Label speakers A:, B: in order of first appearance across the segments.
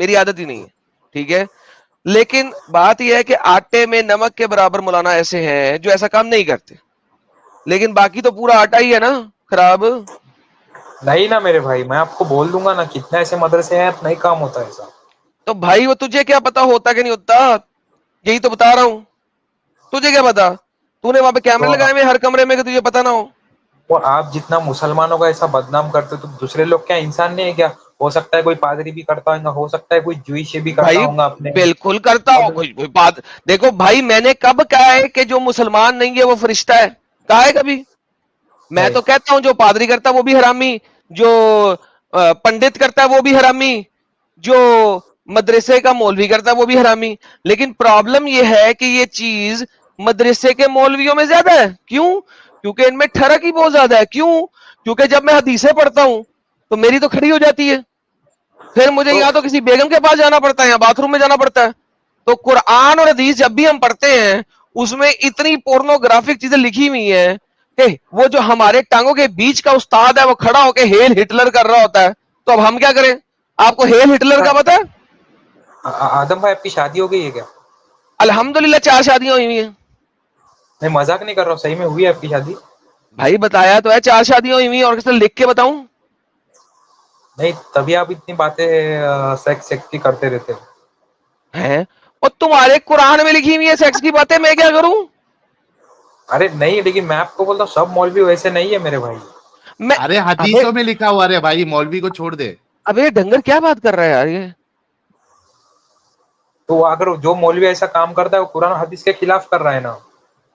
A: मेरी आदत ही नहीं है, ठीक है। लेकिन बात यह है कि आटे में नमक के बराबर मौलाना ऐसे हैं जो ऐसा काम नहीं करते, लेकिन बाकी तो पूरा आटा ही है ना खराब।
B: नहीं ना मेरे भाई, मैं आपको बोल दूंगा ना, कितने ऐसे मदरसे हैं नहीं काम होता ऐसा।
A: तो भाई वो तुझे क्या पता होता कि नहीं होता, यही तो बता रहा हूं। तुझे क्या पता, तूने वहां पे कैमरे
B: तो
A: लगाए हुए हर कमरे में कि तुझे पता ना हो।
B: वो आप जितना मुसलमानों का ऐसा बदनाम करते हो, तो दूसरे लोग क्या इंसान नहीं है क्या? हो सकता है कोई पादरी भी करता होगा, हो सकता है कोई जूइश भी करता
A: भाई
B: होगा अपने में।
A: बिल्कुल करता हो,
B: अब
A: कोई बात। देखो भाई, मैंने कब कहा है कि जो मुसलमान नहीं है वो फरिश्ता है? कहा है कभी? मैं
B: नहीं।
A: तो कहता हूं जो पादरी करता है वो भी हरामी, जो पंडित करता है वो भी हरामी, जो मदरसे का मौलवी करता है वो भी हरामी। लेकिन प्रॉब्लम ये है कि ये चीज मदरसे के मौलवियों में ज्यादा है। क्यों? क्योंकि इनमें ठरक ही बहुत ज्यादा है। क्यों? क्योंकि जब मैं हदीसें पढ़ता हूं तो मेरी तो खड़ी हो जाती है, फिर मुझे
B: तो
A: या तो किसी बेगम के पास जाना पड़ता है या बाथरूम में जाना पड़ता है। तो कुरान और हदीस जब भी हम पढ़ते हैं उसमें इतनी पोर्नोग्राफिक चीजें लिखी हुई हैं कि वो जो हमारे टांगों के बीच का उस्ताद है वो खड़ा होकर हेल हिटलर कर रहा होता है। तो अब हम क्या करें? आपको हेल हिटलर का पता है?
B: आदम भाई, आपकी शादी हो गई है क्या?
A: अल्हम्दुलिल्लाह 4 शादियां हुई हैं।
B: मैं मजाक नहीं कर रहा हूँ, सही में हुई है आपकी शादी?
A: भाई बताया तो है, 4 शादियां हुई हैं, और किसी लिख के बताऊं?
B: नहीं, तभी आप इतनी बातें सेक्स सेक्स की करते रहते हो।
A: हैं? और तुम्हारे कुरान में लिखी हुई है सेक्स की बातें, मैं क्या करूं?
B: अरे नहीं, लेकिन मैं आपको बोलता हूँ सब मौलवी वैसे नहीं है मेरे भाई।
A: मैं
C: अरे
A: अबे
C: हदीसों में लिखा हुआ रे भाई, मौलवी को छोड़ दे।
A: अबे डंगर क्या बात कर रहा है यार ये?
B: तो अगर जो मौलवी ऐसा काम करता है वो कुरान हदीस के खिलाफ कर रहा है ना।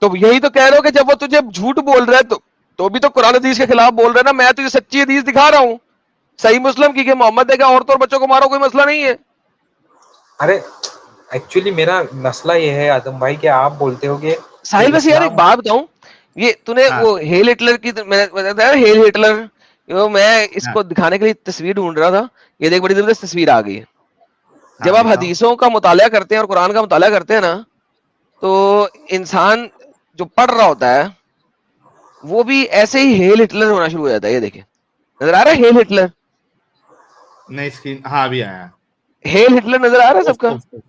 A: तो यही तो कह रहे हो कि जब वो तुझे झूठ बोल रहा है तो भी तो कुरान हदीस के खिलाफ बोल रहा है ना। मैं तुझे सच्ची हदीस दिखा रहा हूं, सही मुस्लिम की, कि मोहम्मद ने कहा औरतों और बच्चों को मारो, कोई मसला नहीं है।
B: अरे एक्चुअली मेरा मसला ये है आदम भाई कि आप बोलते हो कि
A: साहिल बस यार एक
B: इस्लाम।
A: बात बताऊं, ये तूने
C: हाँ
A: वो हेल हिटलर की, मैंने बताया हेल हिटलर, वो मैं
C: हाँ
A: इसको दिखाने के लिए तस्वीर ढूंढ रहा था। ये देख, बड़ी जबरदस्त तस्वीर आ गई है। जब
C: हाँ
A: आप
C: दिखाओ।
A: हदीसों का मुताला करते हैं और कुरान का मुताला करते हैं ना, तो इंसान जो पढ़ रहा होता है वो भी ऐसे ही हेल हिटलर होना शुरू हो जाता है। ये देखिए, नजर आ रहा है हेल हिटलर?
C: नहीं स्क्रीन, हाँ अभी आया।
A: हेल हिटलर नजर आ रहा है
C: ओफ,
A: सबका?
C: ओफ, ओफ।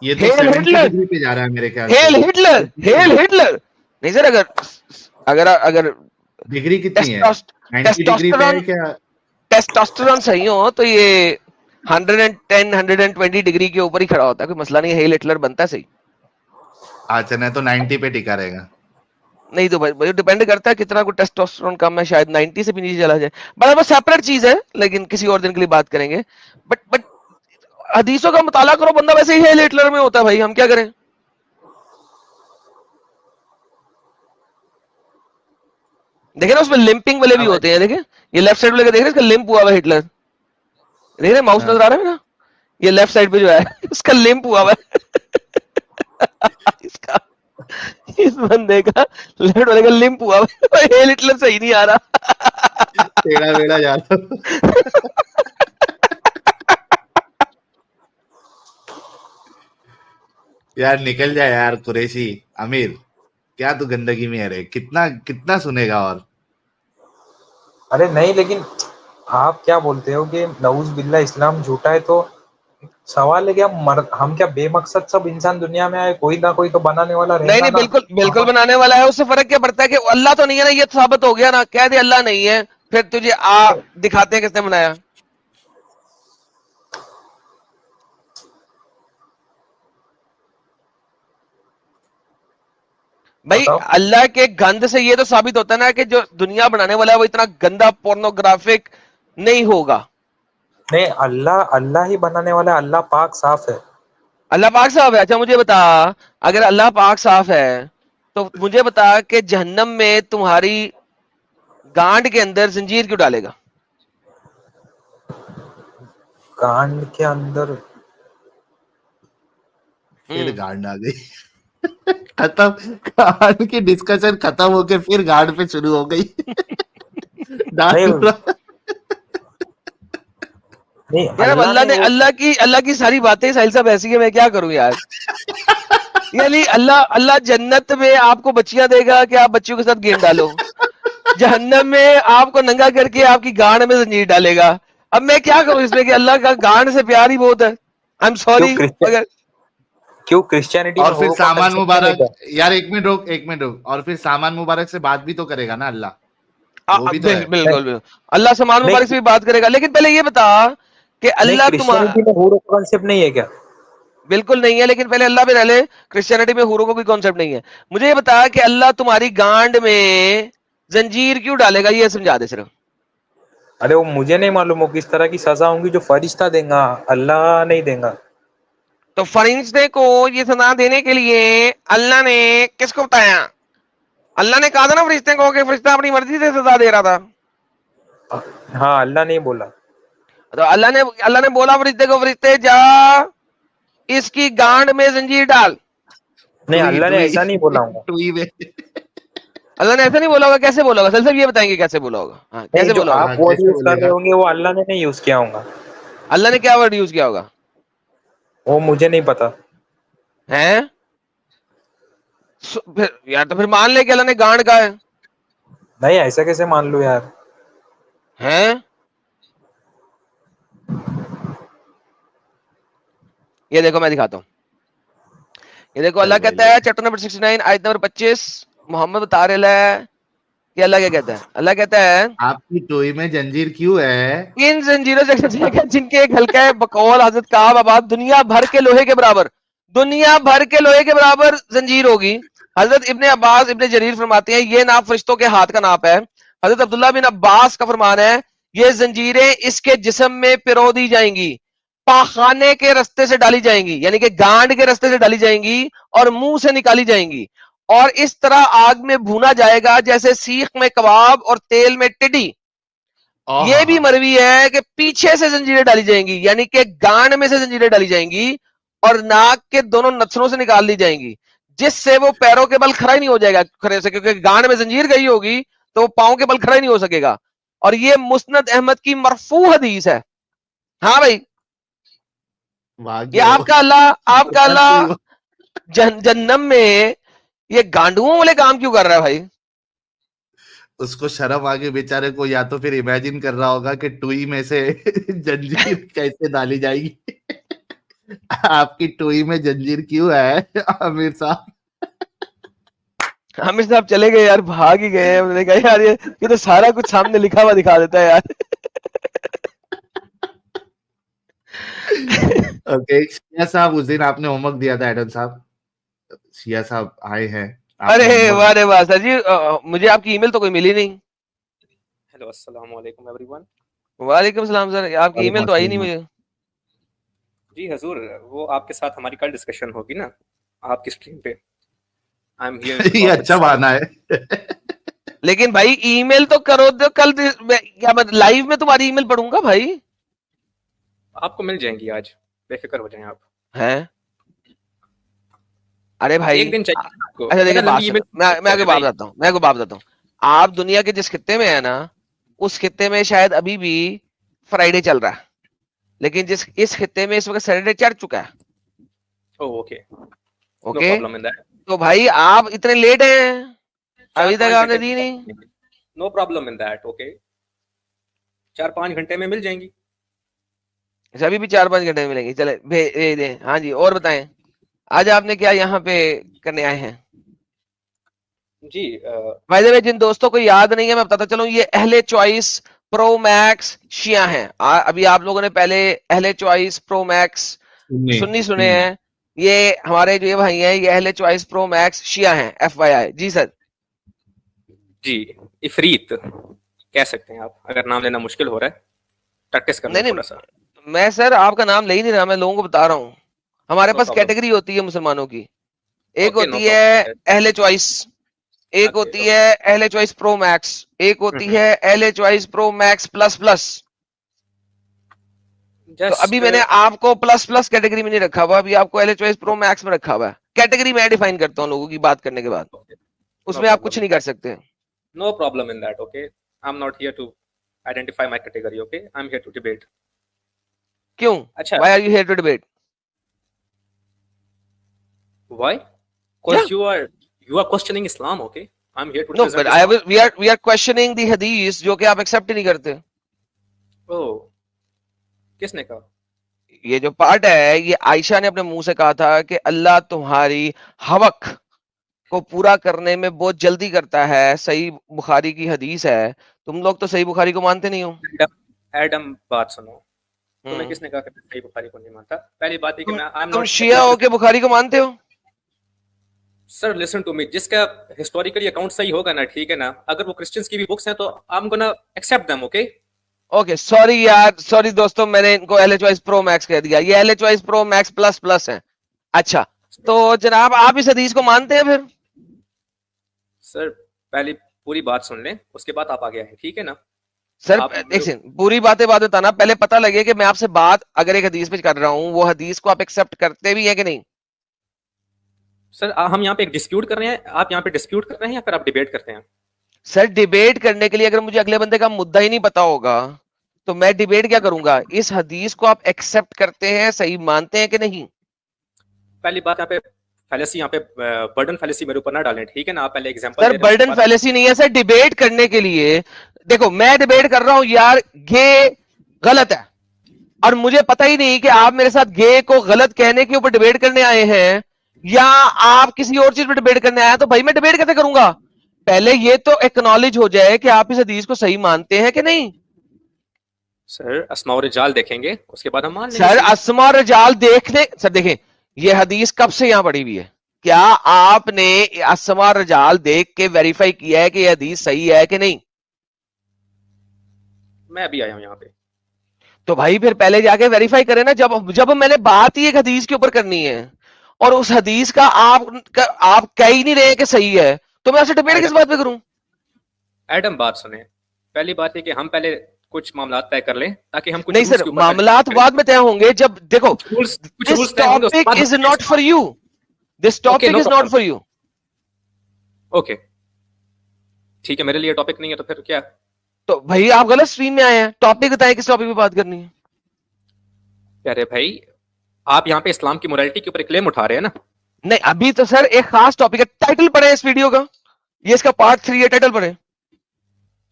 C: ये तो
A: हेल
C: 70
A: हिटलर,
C: डिग्री पे जा रहा है मेरे ख्याल से।
A: Hello Hitler, hello Hitler. नहीं सर, अगर अगर अगर
C: डिग्री कितनी है?
A: टेस्टोस्ट
C: 90 डिग्री पे है
A: टेस्टोस्टेरोन
C: क्या?
A: टेस्टोस्टेरोन सही हो तो ये 110 120 डिग्री के ऊपर ही खड़ा होता है, कोई मसला नहीं है, हेल हिटलर बनता है सही।
C: अच्छा, नहीं तो 90 पे टिका रहेगा।
A: नहीं तो भाई डिपेंड करता है कितना को टेस्टोस्टेरोन कम है, शायद 90 से भी नीचे चला जाए। बट वो सेपरेट चीज है, लेकिन किसी और दिन के लिए बात करेंगे। बट हदीसों का मुताला करो, बंदा वैसे ही हेल हिटलर में होता है भाई, हम क्या करें? देखे ना उसमें लिंपिंग वाले भी
B: हाँ भाई।
A: होते हैं, देखे, ये लेफ्ट साइड वाले देख रहे हैं, इसका लिंप हुआ हुआ है हिटलर। देख रहे माउस
C: हाँ
A: नजर आ रहा है मेरा? ये लेफ्ट साइड पे जो है उसका लिंप हुआ हुआ है। इसका, इस बंदे का लेफ्ट वाले का लिंप हुआ हुआ है। हेल हिटलर सही नहीं आ रहा।
C: टेढ़ा वेढ़ा जा रहा। यार निकल जाए यार कुरैशी। अमीर, क्या तू गंदगी में है रे? कितना कितना सुनेगा और?
B: अरे नहीं, लेकिन आप क्या बोलते हो कि नऊज बिल्ला इस्लाम झूठा है, तो सवाल है कि हम क्या बेमकसद सब इंसान दुनिया में आए? कोई ना कोई तो बनाने वाला
A: नहीं
B: रहेगा
A: नहीं,
B: ना।
A: बिल्कुल बिल्कुल
B: हम
A: बनाने वाला है। उससे फर्क क्या पड़ता है कि अल्लाह तो नहीं है ना, ये तो साबित हो गया ना, कह दे अल्लाह नहीं है, फिर तुझे दिखाते हैं किसने बनाया। भाई
B: बताओ।
A: अल्लाह के गंद से ये तो साबित होता है ना कि जो दुनिया बनाने वाला है वो इतना गंदा पोर्नोग्राफिक नहीं होगा।
B: नहीं, अल्लाह अल्लाह ही बनाने वाला है, अल्लाह पाक साफ है।
A: अल्लाह पाक साफ है? अच्छा मुझे बता, अगर अल्लाह पाक साफ है तो मुझे बता कि जहन्नम में तुम्हारी गांड के अंदर जंजीर क्यों डालेगा?
B: कांड के अंदर?
C: फिर
A: हम्म।
C: गांड आ गई। खत्म। गांड की डिस्कशन खत्म होके फिर गांड पे शुरू हो गई। डाल
B: नहीं
C: रहा।
B: नहीं,
A: यार अब
B: अल्लाह ने वो
A: अल्लाह की सारी बातें साहिल साहब ऐसी है, मैं क्या करूं यार। यानी अल्लाह अल्लाह जन्नत में आपको बच्चियां देगा कि आप बच्चियों के साथ गेम डालो, जहन्नम में आपको नंगा करके आपकी गांड में जंजीर डालेगा। अब मैं क्या करूं इसमें कि अल्लाह का गांड से प्यार ही बहुत है। आई एम सॉरी अगर
B: क्यों क्रिश्चियनिटी में
C: और फिर
B: हुरो का
C: सामान
B: कंसेप्ट नहीं
C: मुबारक,
B: है?
C: यार एक मिनट रुक, और फिर सामान मुबारक से बात भी तो करेगा ना अल्लाह, वो भी तो है।
A: बिल्कुल बिल्कुल अल्लाह समान
B: नहीं
A: मुबारक से भी बात करेगा, लेकिन पहले ये बता कि
B: नहीं,
A: अल्लाह तुम्हारा
B: क्रिश्चियनिटी में हुरो का कंसेप्ट नहीं है क्या?
A: बिल्कुल नहीं है, लेकिन पहले अल्लाह पे रह ले। क्रिश्चियनिटी में हूरों को कोई कॉन्सेप्ट नहीं है। मुझे ये बता कि अल्लाह तुम्हारी गांड में जंजीर क्यों डालेगा, ये समझा दे सिर्फ।
B: अरे वो मुझे नहीं मालूम वो किस तरह की सजा होंगी जो फरिश्ता देगा, अल्लाह नहीं देगा।
A: तो फरिश्ते को ये सजा देने के लिए अल्लाह ने किसको बताया? अल्लाह ने कहा था ना फरिश्ते को कि फरिश्ता अपनी मर्जी से सजा दे रहा था।
B: हाँ, अल्लाह नहीं बोला।
A: तो अल्लाह ने बोला फरिश्ते को, फरिश्ते जा इसकी गांड में जंजीर डाल।
B: नहीं,
C: टुई
B: अल्लाह ने
C: टुई
B: ऐसा नहीं बोला होगा।
C: टुई में।
A: अल्लाह ने ऐसा नहीं बोला होगा, कैसे बोला होगा? सर ये बताएंगे कैसे बोला होगा। हाँ,
B: नहीं,
A: कैसे
B: जो
A: बोला होगा?
B: आप
C: हाँ
B: वर्ड
C: कैसे
B: यूज कर रहे
C: बोलेगा?
B: होंगे वो अल्लाह ने नहीं यूज किया होगा।
A: अल्लाह ने क्या वर्ड यूज किया होगा?
B: वो मुझे नहीं पता।
A: हैं? फिर यार तो फिर मान ले कि अल्लाह ने गांड कहा है।
B: नहीं, ऐसा कैसे मान लो यार?
A: हैं? ये देखो मैं दिखाता हूं। ये देखो अल्लाह
C: चल
A: कहता
C: भाई,
A: है चैप्टर नंबर 69 आयत नंबर 25, मोहम्मद बता रहा है कि अल्लाह क्या कहता है। अल्लाह कहता है
C: आपकी टोई में जंजीर क्यों है?
A: इन जंजीरों से कसेगा जिनके एक हल्का है बकौल हजरत काब आबाद दुनिया भर के लोहे के बराबर, दुनिया भर के लोहे के बराबर जंजीर होगी। हजरत इब्ने अब्बास इब्ने जरीर फरमाते हैं ये नाप फरिश्तों के हाथ का नाप है। हजरत अब्दुल्ला बिन अब्बास का फरमान है ये जंजीरें इसके जिस्म में पिरो दी जाएंगी, पाखाने के रास्ते से डाली जाएंगी, यानी कि गांड के रास्ते से डाली जाएंगी और मुंह से निकाली जाएंगी, और इस तरह आग में भूना जाएगा जैसे सीख में कबाब और तेल में टिड्डी। ये भी मरवी है कि पीछे से जंजीरें डाली जाएंगी, यानी कि गांड में से जंजीरें डाली जाएंगी और नाक के दोनों नथनों से निकाल दी जाएंगी, जिससे वो पैरों के बल खड़ा ही नहीं हो जाएगा खड़े से, क्योंकि गांड में जंजीर गई होगी तो वो पांव के बल खड़ा ही नहीं हो सकेगा। और ये मुस्नद अहमद की मरफू हदीस है। हाँ भाई, ये आपका अल्लाह जन्नम में ये गांडुओं वाले काम क्यों कर रहा है भाई?
C: उसको शर्म आगे बेचारे को, या तो फिर इमेजिन कर रहा होगा कि टुई में से जंजीर कैसे डाली जाएगी। आपकी टोई में जंजीर क्यों है आमिर साहब?
A: आमिर साहब चले गए यार, भाग ही गए। उन्होंने कहा यार ये तो सारा कुछ सामने लिखा हुआ दिखा देता है यार।
C: ओके, शिया साहब उस दिन आपने होमवर्क दिया था एडम साहब, शिया साहब आए हैं, आपने
A: अरे
C: होमवर्क
A: वाह रे वाह सर जी, मुझे आपकी ईमेल तो कोई मिली नहीं।
D: हेलो, अस्सलाम वालेकुम एवरीवन।
A: वालेकुम सलाम सर, आपकी ईमेल तो आई नहीं मुझे।
D: जी हजूर, वो आपके साथ हमारी कल डिस्कशन होगी ना आपकी स्ट्रीम पे। आई एम हियर।
C: ये अच्छा बहाना है।
A: लेकिन भाई ईमेल तो करो तो कल क्या मतलब लाइव में तुम्हारी ईमेल पढ़ूंगा भाई?
D: आपको मिल जाएंगी आज, बेफिक्र हो जाएं आप।
A: हैं? अरे भाई
D: एक दिन चाहिए आपको।
A: अच्छा देखिए
D: ज़्यादा
A: बात
D: लंबी
A: सुनो,
D: email
A: मैं आपको बात बताता हूँ, आप दुनिया के जिस खित्ते में है ना, उस खित्ते में शायद अभी भी फ्राइडे चल रहा है, लेकिन इस खित्ते में इस वक्त सैटरडे चढ़ चुका है।
D: Oh okay, no
A: okay,
D: problem in that.
A: तो भाई आप इतने लेट हैं, अभी तक आपने दी नहीं।
D: No problem in that. Okay, 4-5 घंटे में मिल जाएंगी।
A: अच्छा, अभी भी 4-5 घंटे में मिलेंगी, चले भेज दें। हाँ जी, और बताएं आज आपने क्या यहाँ पे करने आए हैं?
D: जी
A: भाई द वे, जिन दोस्तों को याद नहीं है मैं बताता चलूं, ये अहले चॉइस प्रो मैक्स शिया हैं। अभी आप लोगों ने पहले अहले चॉइस प्रो मैक्स सुन्नी सुने हैं, ये हमारे जो ये भाई हैं ये अहले चॉइस प्रो मैक्स शिया हैं, FYI। जी सर।
D: जी, इफरीत कह सकते हैं आप, अगर नाम लेना मुश्किल हो रहा है प्रैक्टिस करना
A: नहीं
D: थोड़ा सा।
A: मैं सर आपका नाम ले ही नहीं रहा, मैं लोगों को बता रहा हूँ। हमारे
D: No
A: पास
D: problem.
A: कैटेगरी होती है मुसलमानों की, एक
D: Okay, no
A: होती है
D: problem.
A: अहले चॉइस, एक
D: Okay,
A: होती है अहले चॉइस प्रो मैक्स, एक होती है अहले choice pro max plus plus. तो अभी मैंने आपको प्लस प्लस कैटेगरी में नहीं रखा हुआ, अभी आपको अहले चॉइस प्रो मैक्स में रखा हुआ है। कैटेगरी मैं डिफाइन करता हूँ लोगों की बात करने के बाद, उसमें आप कुछ नहीं कर सकते।
D: No problem in that. Okay, I am not here to identify my category. Okay, I am here to debate.
A: क्यों?
D: अच्छा,
A: why are you here to debate?
D: Why? Because you are questioning Islam. Okay, I'm here to
A: no
D: present
A: but we are questioning the hadith जो कि आप accept ही नहीं करते।
D: Oh, किसने कहा?
A: ये जो पार्ट है ये आयशा ने अपने मुंह से कहा था कि अल्लाह तुम्हारी हवक को पूरा करने में बहुत जल्दी करता है। सही बुखारी की हदीस है। तुम लोग तो सही बुखारी को मानते नहीं हो।
D: एडम बात सुनो, तुम्हें
A: हम्म
D: किसने कहा कि मैं सही बुखारी को नहीं मानता? पहली बात है कि
A: तुम
D: मैं आई एम
A: तुम
D: नॉट
A: शिया हो के बुखारी को मानते हो?
D: सर लिसन टू मी, जिसका हिस्टोरिकली अकाउंट सही होगा ना, ठीक है ना, अगर वो क्रिश्चियंस की भी बुक्स हैं तो I am gonna accept them, okay?
A: Okay sorry यार, सॉरी दोस्तों, मैंने इनको LH Wise Pro Max कह दिया। ये LH Wise Pro Max plus plus है। अच्छा, तो जनाब आप इस हदीस को मानते हैं फिर?
D: सर पहली पूरी बात सुन लें, उसके बाद आप आगे आए, ठीक है ना?
A: सर
D: आप
A: एक सेकंड, पूरी बातें बाद बताना, पहले पता लगे कि मैं आपसे बात अगर एक हदीस पे कर रहा हूं, वो हदीस को आप एक्सेप्ट करते भी हैं कि नहीं?
D: सर हम यहाँ पे एक डिस्प्यूट कर रहे हैं, आप यहाँ पे डिस्प्यूट कर रहे हैं या फिर आप डिबेट करते हैं?
A: सर डिबेट करने के लिए अगर मुझे अगले बंदे का मुद्दा ही नहीं पता होगा तो मैं डिबेट क्या करूंगा? इस हदीस को आप एक्सेप्ट करते हैं, सही मानते हैं कि नहीं?
D: पहली बात यहाँ पे फैलेसी, यहाँ पे बर्डन फैलेसी मेरे ऊपर ना डालें, ठीक है ना? आप पहले एग्जांपल
A: सर
D: दे रहे हैं, उसके
A: बर्डन
D: बाद
A: फैलेसी नहीं है सर, डिबेट करने के लिए। देखो मैं डिबेट कर रहा हूं यार, गे गलत है, और मुझे पता ही नहीं कि आप मेरे साथ गे को गलत कहने के ऊपर डिबेट करने आए हैं या आप किसी और चीज पर डिबेट करने आए हैं, तो भाई मैं डिबेट कैसे करूंगा? पहले ये तो एक्नॉलेज हो जाए कि आप इस हदीस को सही मानते हैं कि नहीं।
D: सर अस्मा और रिजाल देखेंगे, उसके बाद हम मान लेंगे
A: सर
D: सही।
A: अस्मा और रिजाल देखने, सर देखें ये हदीस कब से यहां पड़ी हुई है? क्या आपने अस्मा और रिजाल देख के वेरीफाई किया है कि यह हदीस सही है कि नहीं?
D: मैं अभी आया हूँ यहाँ पे।
A: तो भाई फिर पहले जाके वेरीफाई करें ना। जब जब मैंने बात ही एक हदीस के ऊपर करनी है और उस हदीस का आप कह ही नहीं रहे कि सही है, तो मैं आपसे डिबेट किस बात पे करूं?
D: एडम बात सुने, पहली बात है कि हम पहले कुछ मामला तय कर लें ताकि हम कुछ
A: नहीं
D: rules
A: सर,
D: के ऊपर
A: मामलात बाद में तय होंगे। जब देखो
D: कुछ
A: दिस
D: रूल्स तय होंगे, उसके
A: टॉपिक
D: बाद
A: is not for you, this
D: okay
A: topic
D: no
A: is not
D: problem,
A: for you.
D: Okay ठीक है, मेरे लिए टॉपिक नहीं है तो फिर क्या?
A: तो भाई आप गलत स्ट्रीम में आए हैं। टॉपिक बताएं, किस टॉपिक पे बात करनी है?
D: अरे भाई आप यहाँ पे इस्लाम की मोरालिटी के ऊपर एक क्लेम उठा रहे हैं ना?
A: नहीं अभी तो सर एक खास टॉपिक है। टाइटल पढ़े हैं इस वीडियो का, ये इसका पार्ट 3 है, टाइटल पढ़े।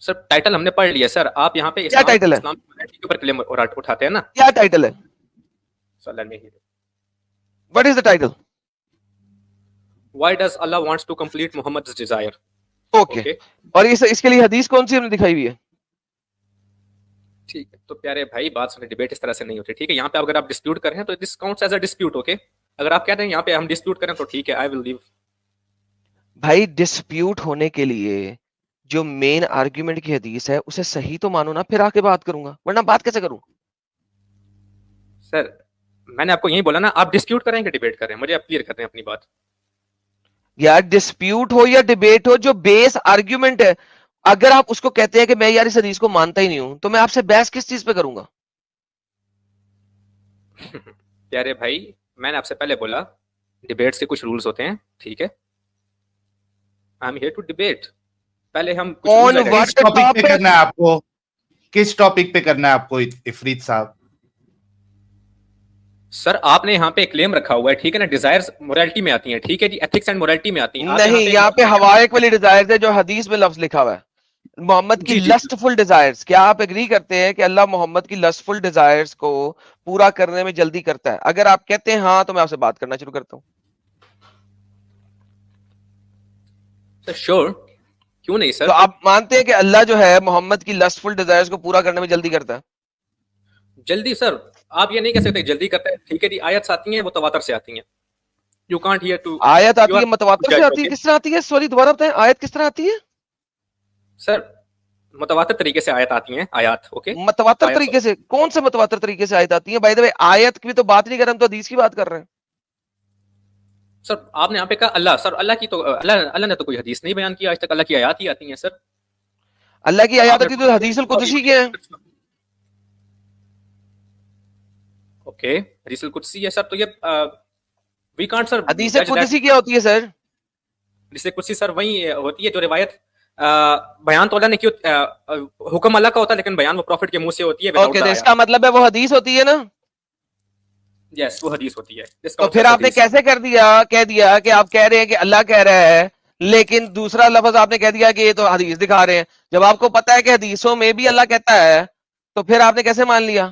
D: सर टाइटल हमने पढ़ लिया सर, आप यहाँ पे
A: क्या टाइटल है?
D: इस्लाम की मोरालिटी के ऊपर क्लेम उठाते हैं ना?
A: क्या टाइटल है?
D: Sir let me hear,
A: what is the title?
D: Why does Allah wants to complete Muhammad's desire.
A: Okay, और इसके लिए हदीस कौन सी हमने दिखाई हुई है?
D: ठीक है, तो प्यारे भाई बात सुने, डिबेट इस तरह से नहीं होती, ठीक है? यहाँ पे अगर आप डिस्प्यूट कर रहे हैं तो this counts as a dispute, okay? अगर आप कहते हैं यहाँ पे हम डिस्प्यूट करें तो ठीक है, आई विल लीव।
A: भाई डिस्प्यूट होने के लिए जो मेन आर्ग्यूमेंट की हदीस है उसे सही तो मानो ना, फिर आके बात करूंगा, वरना बात कैसे करूं?
D: सर मैंने आपको यही बोला ना, आप डिस्प्यूट करें कि डिबेट करें, मुझे आप क्लियर कर रहे हैं अपनी बात।
A: यार डिस्प्यूट हो या डिबेट हो, जो बेस आर्ग्यूमेंट है, अगर आप उसको कहते हैं कि मैं यार इस हदीस को मानता ही नहीं हूं, तो मैं आपसे बहस किस चीज पे करूंगा?
D: प्यारे भाई मैंने आपसे पहले बोला डिबेट्स के कुछ रूल्स होते हैं, ठीक है? I am here to debate. पहले हम कुछ
A: On
D: rules
A: what
C: किस टॉपिक पे
A: topic?
C: करना है आपको? किस टॉपिक पे करना है आपको इफरीत साहब?
D: सर आपने यहाँ पे क्लेम रखा हुआ है, ठीक है ना? डिजायर्स मोरालिटी में आती हैं, ठीक है जी, एथिक्स एंड मोरालिटी में आती हैं। आप
A: नहीं, यहाँ पे हवाएक वाली डिजायर है जो हदीस में लफ्ज लिखा हुआ है, मोहम्मद की
D: जी जी
A: लस्टफुल डिजायर्स। क्या आप एग्री करते हैं कि अल्लाह मोहम्मद की लस्टफुल डिजायर्स को पूरा करने में जल्दी करता है? अगर आप कहते हैं हाँ, तो मैं आपसे बात करना शुरू करता हूँ।
D: सर श्योर, क्यों नहीं
A: तो
D: सर?
A: आप मानते हैं कि अल्लाह जो है मोहम्मद की लस्टफुल डिजायर्स को पूरा करने में जल्दी करता है?
D: जल्दी सर आप ये नहीं कह सकते जल्दी करता है, ठीक है जी? आयत आती हैं, वो तवातर से आती हैं, यू कांट हियर टू
A: आयत आती है मतवातर से आती है? किस तरह आती है? सॉरी दोबारा बताएं, आयत किस तरह आती है?
D: सर मुतवातर तरीके से आयत आती हैं, आयात, ओके?
A: मतवातर तरीके से? कौन से मतवातर तरीके से आयत आती है? बाय द वे आयत की तो बात नहीं कर रहे हम, तो हदीस की बात कर रहे हैं।
D: सर आपने यहाँ पे कहा अल्लाह, सर अल्लाह की तो अल्लाह ने तो कोई हदीस नहीं बयान किया आज तक, अल्लाह की आयत ही आती हैं सर।
A: अल्लाह की आयत आती तो हदीस कुदसी की है।
D: ओके हदीस कुदसी है सर, तो ये वी कांट सर
A: हदीस कुदसी क्या होती है सर?
D: हदीस कुदसी सर वही होती है जो रिवायत बयान तो अल्लाह ने क्यों, हुक्म अल्लाह का होता है लेकिन बयान वो प्रॉफिट के मुंह से होती है।
A: ओके, तो इसका मतलब है वो हदीस होती है ना?
D: यस वो हदीस होती है।
A: तो फिर आपने कैसे कह दिया कि आप कह रहे हैं कि अल्लाह कह रहा है, लेकिन दूसरा लफ्ज आपने कह दिया कि ये तो हदीस दिखा रहे हैं, जब आपको पता है कि हदीसों में भी अल्लाह कहता है, तो फिर आपने कैसे मान लिया?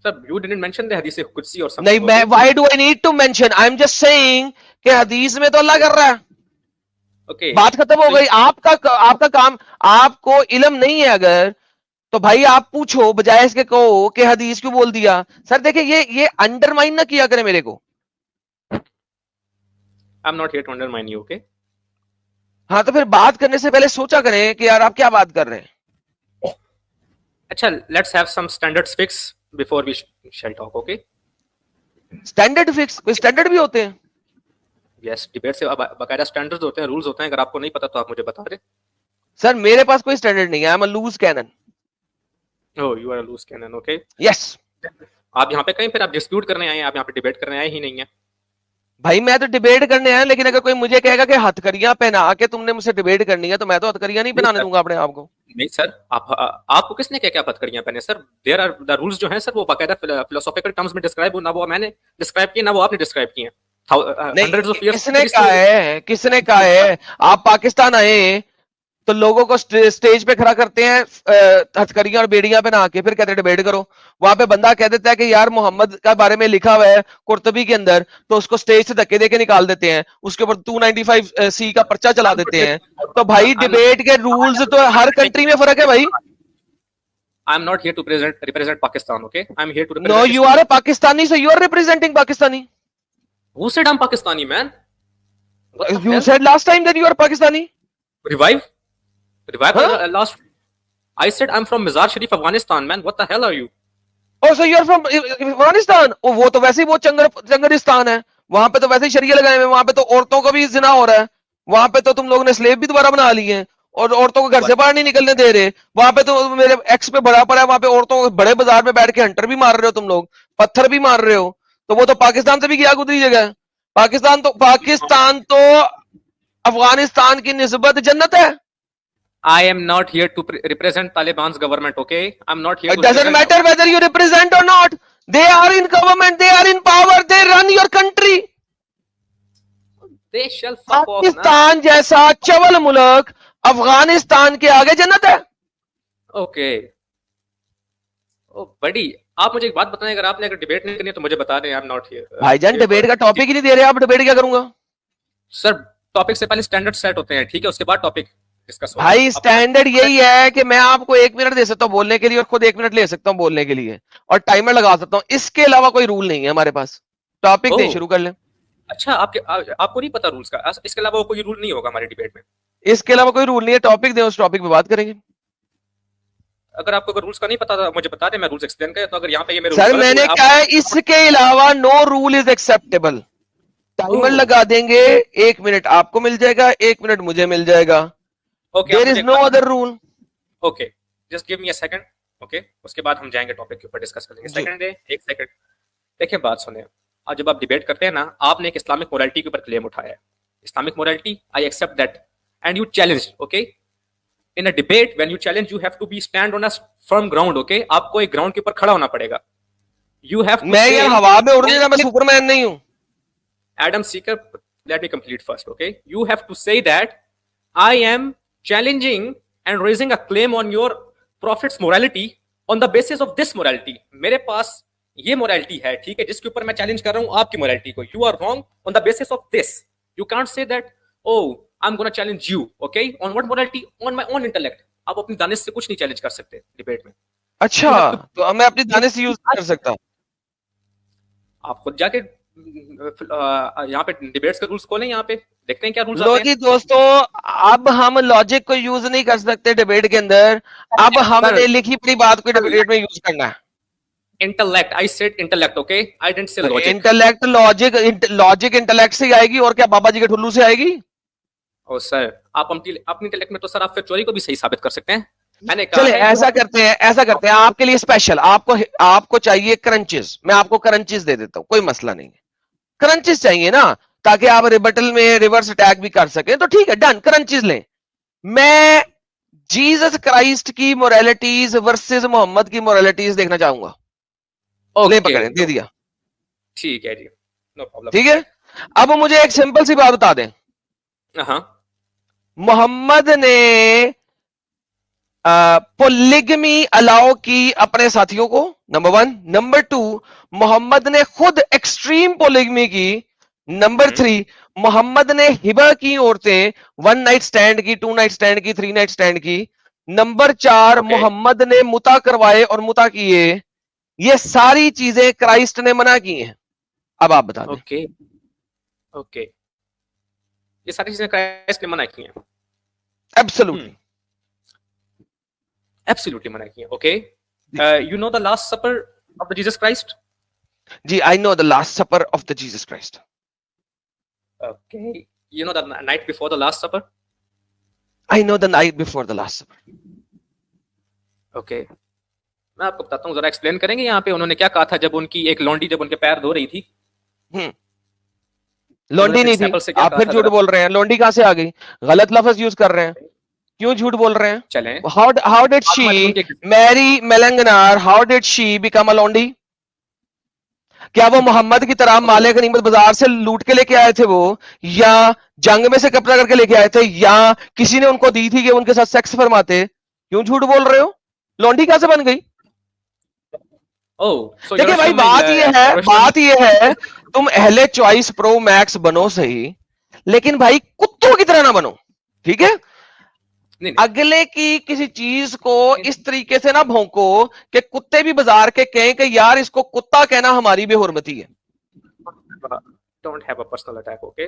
D: Sir, you didn't mention the hadith Qudsi or something.
A: नहीं, मैं why do I need to mention? I am just saying कि हदीस में तो अल्लाह कर रहा है।
D: Okay.
A: बात खत्म हो गई। आपका काम, आपको इल्म नहीं है अगर, तो भाई आप पूछो, बजाय इसके कहो कि हदीस क्यों बोल दिया। सर देखिए, ये अंडरमाइन ना किया करे मेरे को।
D: I'm not here to undermine you, okay?
A: हाँ, तो फिर बात करने से पहले सोचा करें कि यार आप क्या बात कर रहे हैं।
D: अच्छा, let's have some standards fix before we shall talk, okay?
A: Standard fix, कोई स्टैंडर्ड भी होते हैं?
D: Yes, डिबेट से बाकायदा स्टैंडर्ड्स होते हैं, रूल्स होते हैं। अगर आपको नहीं पता तो आप मुझे बता दें।
A: सर मेरे पास कोई स्टैंडर्ड नहीं है। I am a loose cannon.
D: Oh, you are a loose cannon, okay?
A: Yes.
D: आप यहाँ पे कहीं फिर आप डिस्प्यूट करने आए हैं, आप यहाँ पे डिबेट करने आए ही नहीं है।
A: भाई मैं तो डिबेट करने आया, लेकिन अगर कोई मुझे कहेगा कि हथकड़ियां पहना के तुमने मुझसे डिबेट करनी है, तो मैं तो हथकड़ियां नहीं पहनाने दूंगा अपने आप को।
D: नहीं सर, आपको किसने क्या क्या हथकड़ियां पहने? Sir there are the rules जो हैं सर, वो बाकायदा फिलोसॉफिकल टर्म्स में डिस्क्राइब हो, ना वो मैंने डिस्क्राइब किए ना वो आपने डिस्क्राइब किए। हंड्रेड्स ऑफ इयर्स
A: किसने कहा है? आप पाकिस्तान आए तो लोगों को स्टेज पे खड़ा करते हैं हथकड़ियां और बेड़ियां पहना के, फिर कहते हैं डिबेट करो। वहां पे बंदा कह देता है कि यार मोहम्मद का बारे में लिखा हुआ है कुर्तबी के अंदर, तो उसको स्टेज से धक्के देके निकाल देते हैं, उसके ऊपर 295C का पर्चा चला देते हैं। तो भाई डिबेट के रूल्स तो हर कंट्री में फर्क है भाई।
D: I am not here to represent Pakistan, okay? I am here to represent.
A: No, you are a Pakistani, so you are representing Pakistani.
D: Who said I'm Pakistani, man?
A: You said last time that you are Pakistani.
D: Revive
A: Huh?
D: last. I said I'm from Mazar Sharif, Afghanistan, man. What the hell are you?
A: Oh, so you are from Afghanistan? Oh, वो तो वैसे ही वो चंगरिस्तान है, वहां पे तो वैसे ही शरिया लगाए हुए, वहां पे तो औरतों का भी जिना हो रहा है, वहां पे तो तुम लोगों ने स्लेव भी दोबारा बना ली है और औरतों को घर से बाहर नहीं निकलने दे रहे। वहां पे तो मेरे एक्स पे बड़ा पड़ा है, वहां पे औरतों को बड़े बाजार में बैठ के हंटर भी मार रहे हो तुम लोग, पत्थर भी मार रहे हो। तो वो तो पाकिस्तान से भी गया गुजरी जगह है। पाकिस्तान तो अफगानिस्तान की निस्बत जन्नत है।
D: I am not here to represent Taliban's government, okay? I'm not here
A: It
D: to
A: doesn't matter whether you represent or not. They are in government, they are in power, they run your country.
D: They shall fuck off,
A: Pakistan जैसा चवल मुल्क अफगानिस्तान के आगे जन्नत है।
D: Okay. ओ बड़ी, आप मुझे एक बात बताएं, अगर डिबेट नहीं करनी है तो मुझे बता दें। आई एम नॉट हियर।
A: भाईजान डिबेट का टॉपिक ही नहीं दे रहे, आप डिबेट क्या करूंगा?
D: सर टॉपिक से पहले स्टैंडर्ड सेट होते हैं, ठीक है? उसके बाद टॉपिक डिस्कस होगा।
A: भाई स्टैंडर्ड यही है कि मैं आपको 1 मिनट दे सकता हूँ बोलने के लिए और खुद 1 मिनट ले सकता हूँ बोलने के लिए, और टाइमर लगा सकता हूँ। इसके अलावा कोई रूल नहीं है हमारे पास। टॉपिक दे, शुरू कर लें।
D: अच्छा, आपको नहीं पता रूल्स का? इसके अलावा कोई रूल नहीं होगा हमारे डिबेट में?
A: इसके अलावा कोई रूल नहीं है। टॉपिक दे, उस टॉपिक पे बात करेंगे।
D: अगर आपको रूल्स का नहीं पता था मुझे बता दें, मैं रूल्स एक्सप्लेन करें। तो अगर यहाँ पे ये मेरे
A: सर मैंने कहा है इसके अलावा no rule is acceptable. Timer लगा देंगे, 1 मिनट आपको मिल जाएगा, 1 मिनट मुझे मिल जाएगा। There is no other rule.
D: Okay, just give me a second. Okay, उसके बाद हम जाएंगे टॉपिक के ऊपर, डिस्कस करेंगे। सेकंड है, 1 सेकंड। देखिए बात सुने, आज जब आप डिबेट करते हैं ना, आपने एक इस्लामिक मोरालिटी के ऊपर क्लेम उठाया है। Islamic morality, I accept that and you challenge, okay? In a debate when you challenge you have to be stand on a firm ground, okay? आपको एक ग्राउंड के ऊपर खड़ा होना पड़ेगा। यू हैव टू
A: मैं यार हवा में उड़ने का, मैं सुपरमैन नहीं हूं।
D: Adam Seeker, let me complete first, okay? You have to say that I am challenging and raising a claim on your prophet's morality on the basis of this morality. मेरे पास ये morality है, ठीक है, जिसके ऊपर मैं challenge कर रहा हूँ आपकी morality को। You are wrong on the basis of this. You can't say that, oh, I'm gonna challenge you, okay? On what morality? On my own intellect. आप अपनी दानिश से कुछ नहीं challenge कर सकते डिबेट में।
A: अच्छा, तो मैं अपनी दानिश से यूज कर सकता।
D: आप खुद जाके यहाँ पे डिबेट्स के रूल्स खोलें, यहाँ पे देखते हैं क्या रूल्स
A: लो
D: आते
A: जी दोस्तों, अब हम लॉजिक को यूज नहीं कर सकते डिबेट के अंदर। अब हमने लिखी पड़ी बात को डिबेट में यूज करना है।
D: Intellect, I said intellect, okay? I didn't say logic.
A: Intellect, logic intellect से आएगी, और क्या बाबा जी के ठुल्लू से आएगी?
D: ओ सर, आप अपनी इंटेलेक्ट में तो सर आप फिर चोरी को भी सही साबित कर सकते हैं। मैंने
A: चले ऐसा करते हैं आपके लिए स्पेशल। आपको चाहिए क्रंचेस, मैं आपको क्रंचेस दे देता हूं, कोई मसला नहीं है। क्रंचेस चाहिए ना, ताकि आप रिबटल में रिवर्स अटैक भी कर सकें, तो ठीक है, डन, क्रंचेस लें। मैं जीसस क्राइस्ट की मोरालिटीज वर्सेस मोहम्मद की मोरालिटीज देखना चाहूंगा। ले पकड़ें, दे दिया।
D: ठीक है जी, नो प्रॉब्लम।
A: ठीक है, अब मुझे एक सिंपल सी बात बता दें।
D: हाँ,
A: मोहम्मद ने पोलिगमी अलाउ की अपने साथियों को, नंबर 1। नंबर 2, मोहम्मद ने खुद एक्सट्रीम पोलिगमी की। नंबर 3, मोहम्मद ने हिबा की औरतें 1 नाइट स्टैंड की, 2 नाइट स्टैंड की, 3 नाइट स्टैंड की। Number 4,
D: Okay.
A: मोहम्मद ने मुता करवाए और मुता किए। ये सारी चीजें क्राइस्ट ने मना की हैं। अब आप बता दें।
D: ओके ओके, ये सारी चीजें क्राइस्ट ने मना की हैं,
A: एब्सोल्युटली।
D: एब्सोल्युटली मना की हैं। Okay, you know the last supper of the Jesus Christ?
A: जी, I know the last supper of the Jesus Christ.
D: Okay, you know the night before the last supper?
A: I know the night before the last supper.
D: Okay, मैं आपको बताता हूँ, जरा explain करेंगे यहाँ पे उन्होंने क्या कहा था जब उनकी एक लौंडी जब उनके पैर धो रही थी?
A: लौंडी नहीं
D: example से
A: थी।
D: क्या
A: आप
D: कहा
A: फिर
D: था
A: झूठ
D: जरा?
A: बोल रहे हैं। लौंडी कहां से आ गई? गलत लफ्ज यूज कर रहे हैं। क्यों झूठ बोल रहे हैं?
D: चलें,
A: हाउ डिड
D: आप
A: शी
D: मजनून के
A: मैरी मेलंगनार? How did she become a लौंडी? क्या वो मोहम्मद की तरह माले गनीमत बाजार से लूट के लेके आए थे वो, या जंग में से कब्जा करके लेके आए थे, या किसी ने उनको दी थी कि उनके साथ सेक्स फरमाते? क्यों झूठ बोल रहे हो? लौंडी कैसे बन गई?
D: ओह, so
A: देखिए भाई, बात ये है तुम अहले चॉइस प्रो मैक्स बनो सही, लेकिन भाई कुत्तों की तरह ना बनो, ठीक है?
D: नहीं,
A: अगले की किसी चीज को इस तरीके से ना भौंको कि कुत्ते भी बाजार के कहें कि यार इसको कुत्ता कहना हमारी बेहुरमती है।
D: don't have a personal attack, okay?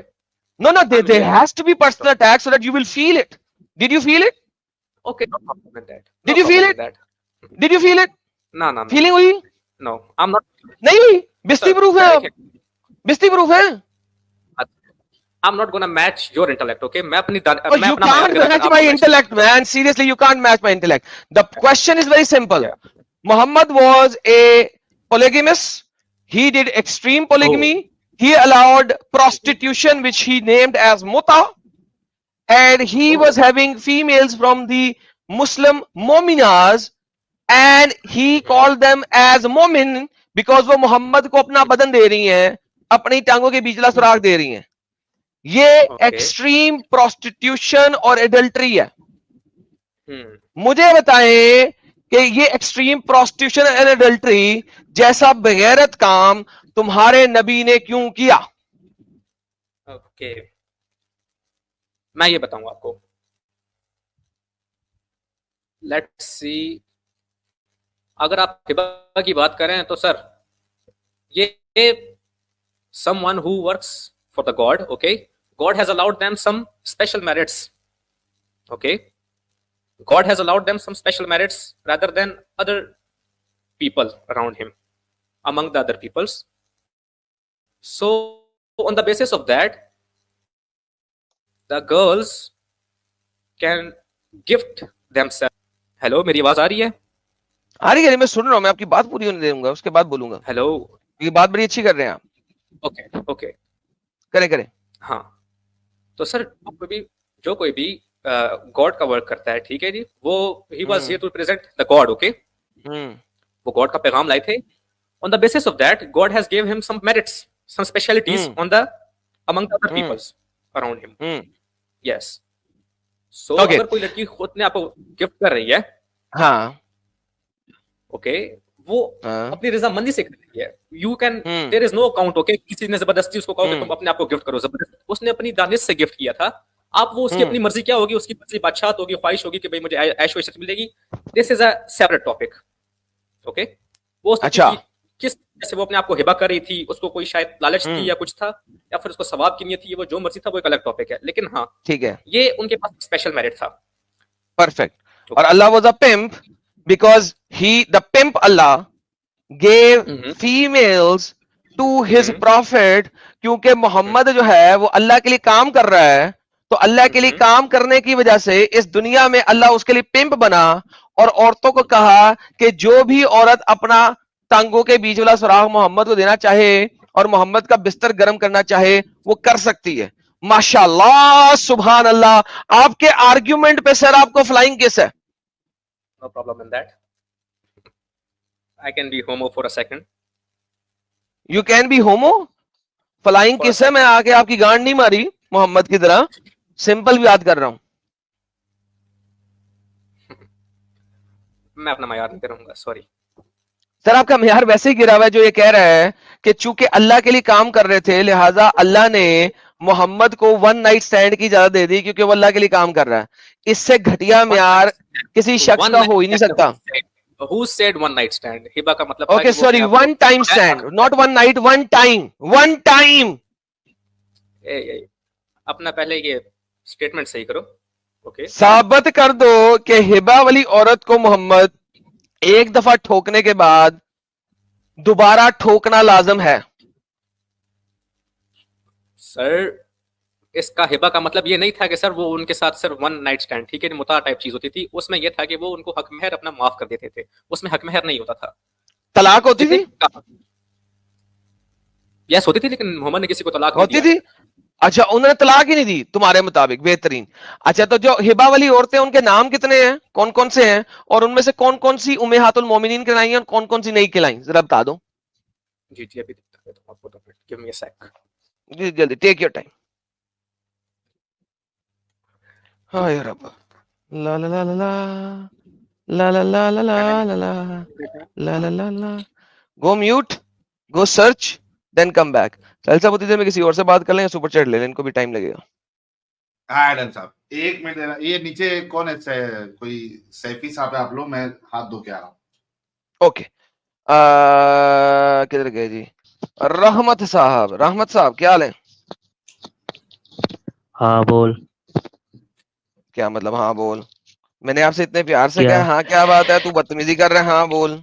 A: No, there has to be personal attack so that you will feel it. Did you feel it?
D: Okay, no problem with that.
A: Did you feel it? Did you feel it?
D: No, no, no.
A: Feeling हुई?
D: No, I'm not.
A: नहीं हुई? बिस्ती proof है, बिस्ती proof है।
D: I'm not gonna match your intellect, okay? मैं अपनी
A: Oh, you can't match my intellect, man. Seriously, you can't match my intellect. The question is very simple.
D: Yeah.
A: Muhammad was a polygamist. He did extreme polygamy. He allowed prostitution, which he named as muta. And he was having females from the Muslim mominas. And he called them as momin because वो मोहम्मद को अपना बदन दे रही हैं, अपनी टांगों के बीचला सुराख दे रही हैं। ये एक्सट्रीम प्रोस्टिट्यूशन और एडल्ट्री है। मुझे बताएं कि ये एक्सट्रीम प्रोस्टिट्यूशन और एडल्ट्री जैसा बेगैरत काम तुम्हारे नबी ने क्यों किया?
D: ओके, मैं ये बताऊंगा आपको। लेट्स सी, अगर आप हिबा की बात करें तो सर ये someone who works for the God, okay? God has allowed them some special merits, okay? God has allowed them some special merits rather than other people around him, among the other peoples. So on the basis of that, the girls can gift themselves. Hello, मेरी आवाज आ रही है?
A: आ रही है, मैं सुन रहा हूं, मैं आपकी बात पूरी होने दूंगा, उसके बाद बोलूंगा।
D: हेलो,
A: ये बात बड़ी अच्छी कर रहे हैं आप।
D: ओके ओके,
A: करें।
D: हाँ, तो सर जो कोई भी गॉड का वर्क करता है, ठीक है जी, वो ही was here to present the God, okay? वो गॉड का पैगाम लाए थे। On the basis of that, God has give him some merits, some specialities on the among the other peoples around him. Yes, so अगर कोई लड़की खुद ने आपको गिफ्ट कर रही है,
A: हाँ,
D: ओके, वो अपनी रजामंदी से कर रही है। You can, there is no account, okay? किसी ने जबरदस्ती उसको कहा कि तुम अपने आप को गिफ्ट करो, जबरदस्ती उसने अपनी दानिश से गिफ्ट किया था। आप वो उसकी अपनी मर्जी क्या होगी, उसकी मर्जी बादशाह होगी, ख्वाहिश होगी कि भाई मुझे ऐशो इज्जत मिलेगी। This is a separate topic, okay? वो
A: अच्छा,
D: किस जैसे वो अपने आप को हिबा कर रही थी, उसको कोई शायद लालच थी या कुछ था, या फिर उसको सवाब की नियत थी, वो जो मर्जी था, वो एक अलग टॉपिक है। लेकिन हाँ,
A: ठीक है,
D: ये उनके पास स्पेशल मेरिट था।
A: परफेक्ट। और Allah was a pimp because the pimp Allah gave females to his prophet, क्योंकि मोहम्मद जो है वो अल्लाह के लिए काम कर रहा है, तो अल्लाह के लिए काम करने की वजह से इस दुनिया में अल्लाह उसके लिए पिम्प बना और औरतों को कहा कि जो भी औरत अपना टांगों के बीच वाला सुराख मोहम्मद को देना चाहे और मोहम्मद का बिस्तर गर्म करना चाहे वो कर सकती है। माशाल्लाह, सुभान अल्लाह। आपके आर्ग्यूमेंट पे सर आपको फ्लाइंग किस है?
D: No problem in that. I can be homo for a second.
A: You can be homo? Flying kiss है? मैं आके आपकी गांड नहीं मारी मोहम्मद की तरह, सिंपल भी याद कर रहा हूं।
D: मैं अपना मयार नहीं करूंगा, सॉरी।
A: सर आपका मेयार वैसे ही गिरा हुआ है जो ये कह रहा है कि चूंकि अल्लाह के लिए काम कर रहे थे लिहाजा अल्लाह ने मोहम्मद को वन नाइट स्टैंड की इजाजत दे दी क्योंकि वो अल्लाह के लिए काम कर रहा है। इससे घटिया मेयार किसी शख्स
D: One
A: का
D: night
A: हो ही नहीं
D: stand,
A: सकता।
D: who said one night stand? Hiba का मतलब था
A: ओके
D: कि वो
A: सॉरी,
D: अपने आप
A: वन टाइम
D: को-
A: stand, not one night, one time, one time.
D: ए, अपना पहले ये स्टेटमेंट सही करो। ओके
A: साबित कर दो कि हिबा वाली औरत को मोहम्मद एक दफा ठोकने के बाद दोबारा ठोकना लाजम है।
D: सर, इसका हिबा का मतलब ये नहीं था कि सर वो उनके साथ सर वन नाइट स्टैंड, ठीक है, मुता टाइप चीज होती थी, उसमें ये था कि वो उनको हक महर अपना माफ कर देते थे, उसमें हक महर नहीं होता था।
A: तलाक होती थी?
D: यस होती थी, लेकिन मोहम्मद ने किसी को तलाक
A: होती
D: नहीं दिया।
A: थी? अच्छा, उन्होंने तलाक ही नहीं दी तुम्हारे मुताबिक, बेहतरीन। अच्छा, तो जो हिबा वाली औरतें उनके नाम कितने हैं, कौन कौन से हैं, और उनमें से कौन कौन सी उम्महातुल मोमिनीन कहलाई हैं और कौन कौन सी नहीं कहलाई, जरा बता दो।
D: जी जी अभी दिखता है तो आपको, तो गिव मी अ सेक।
A: जी जल्दी, टेक योर टाइम। हाय रब, ला ला ला ला ला ला ला ला ला ला ला ला ला ला ला। Go mute, go search, then come back. Sahil उतनी देर में किसी और से बात कर लें या सुपर चैट ले लें, इनको भी टाइम लगेगा।
C: हाँ एडम साहब, एक मिनट देना। ये नीचे कौन है? कोई सैफी साहब है? आप लोग, मैं हाथ धो के आ रहा हूँ।
A: ओके, किधर गए जी? रहमत साहब, रहमत साहब क्या हाल है?
E: हाँ बोल।
A: क्या मतलब हाँ बोल? मैंने आपसे इतने प्यार से
E: क्या?
A: कहा हाँ क्या बात है, तू बदतमीजी कर रहा है, हाँ बोल।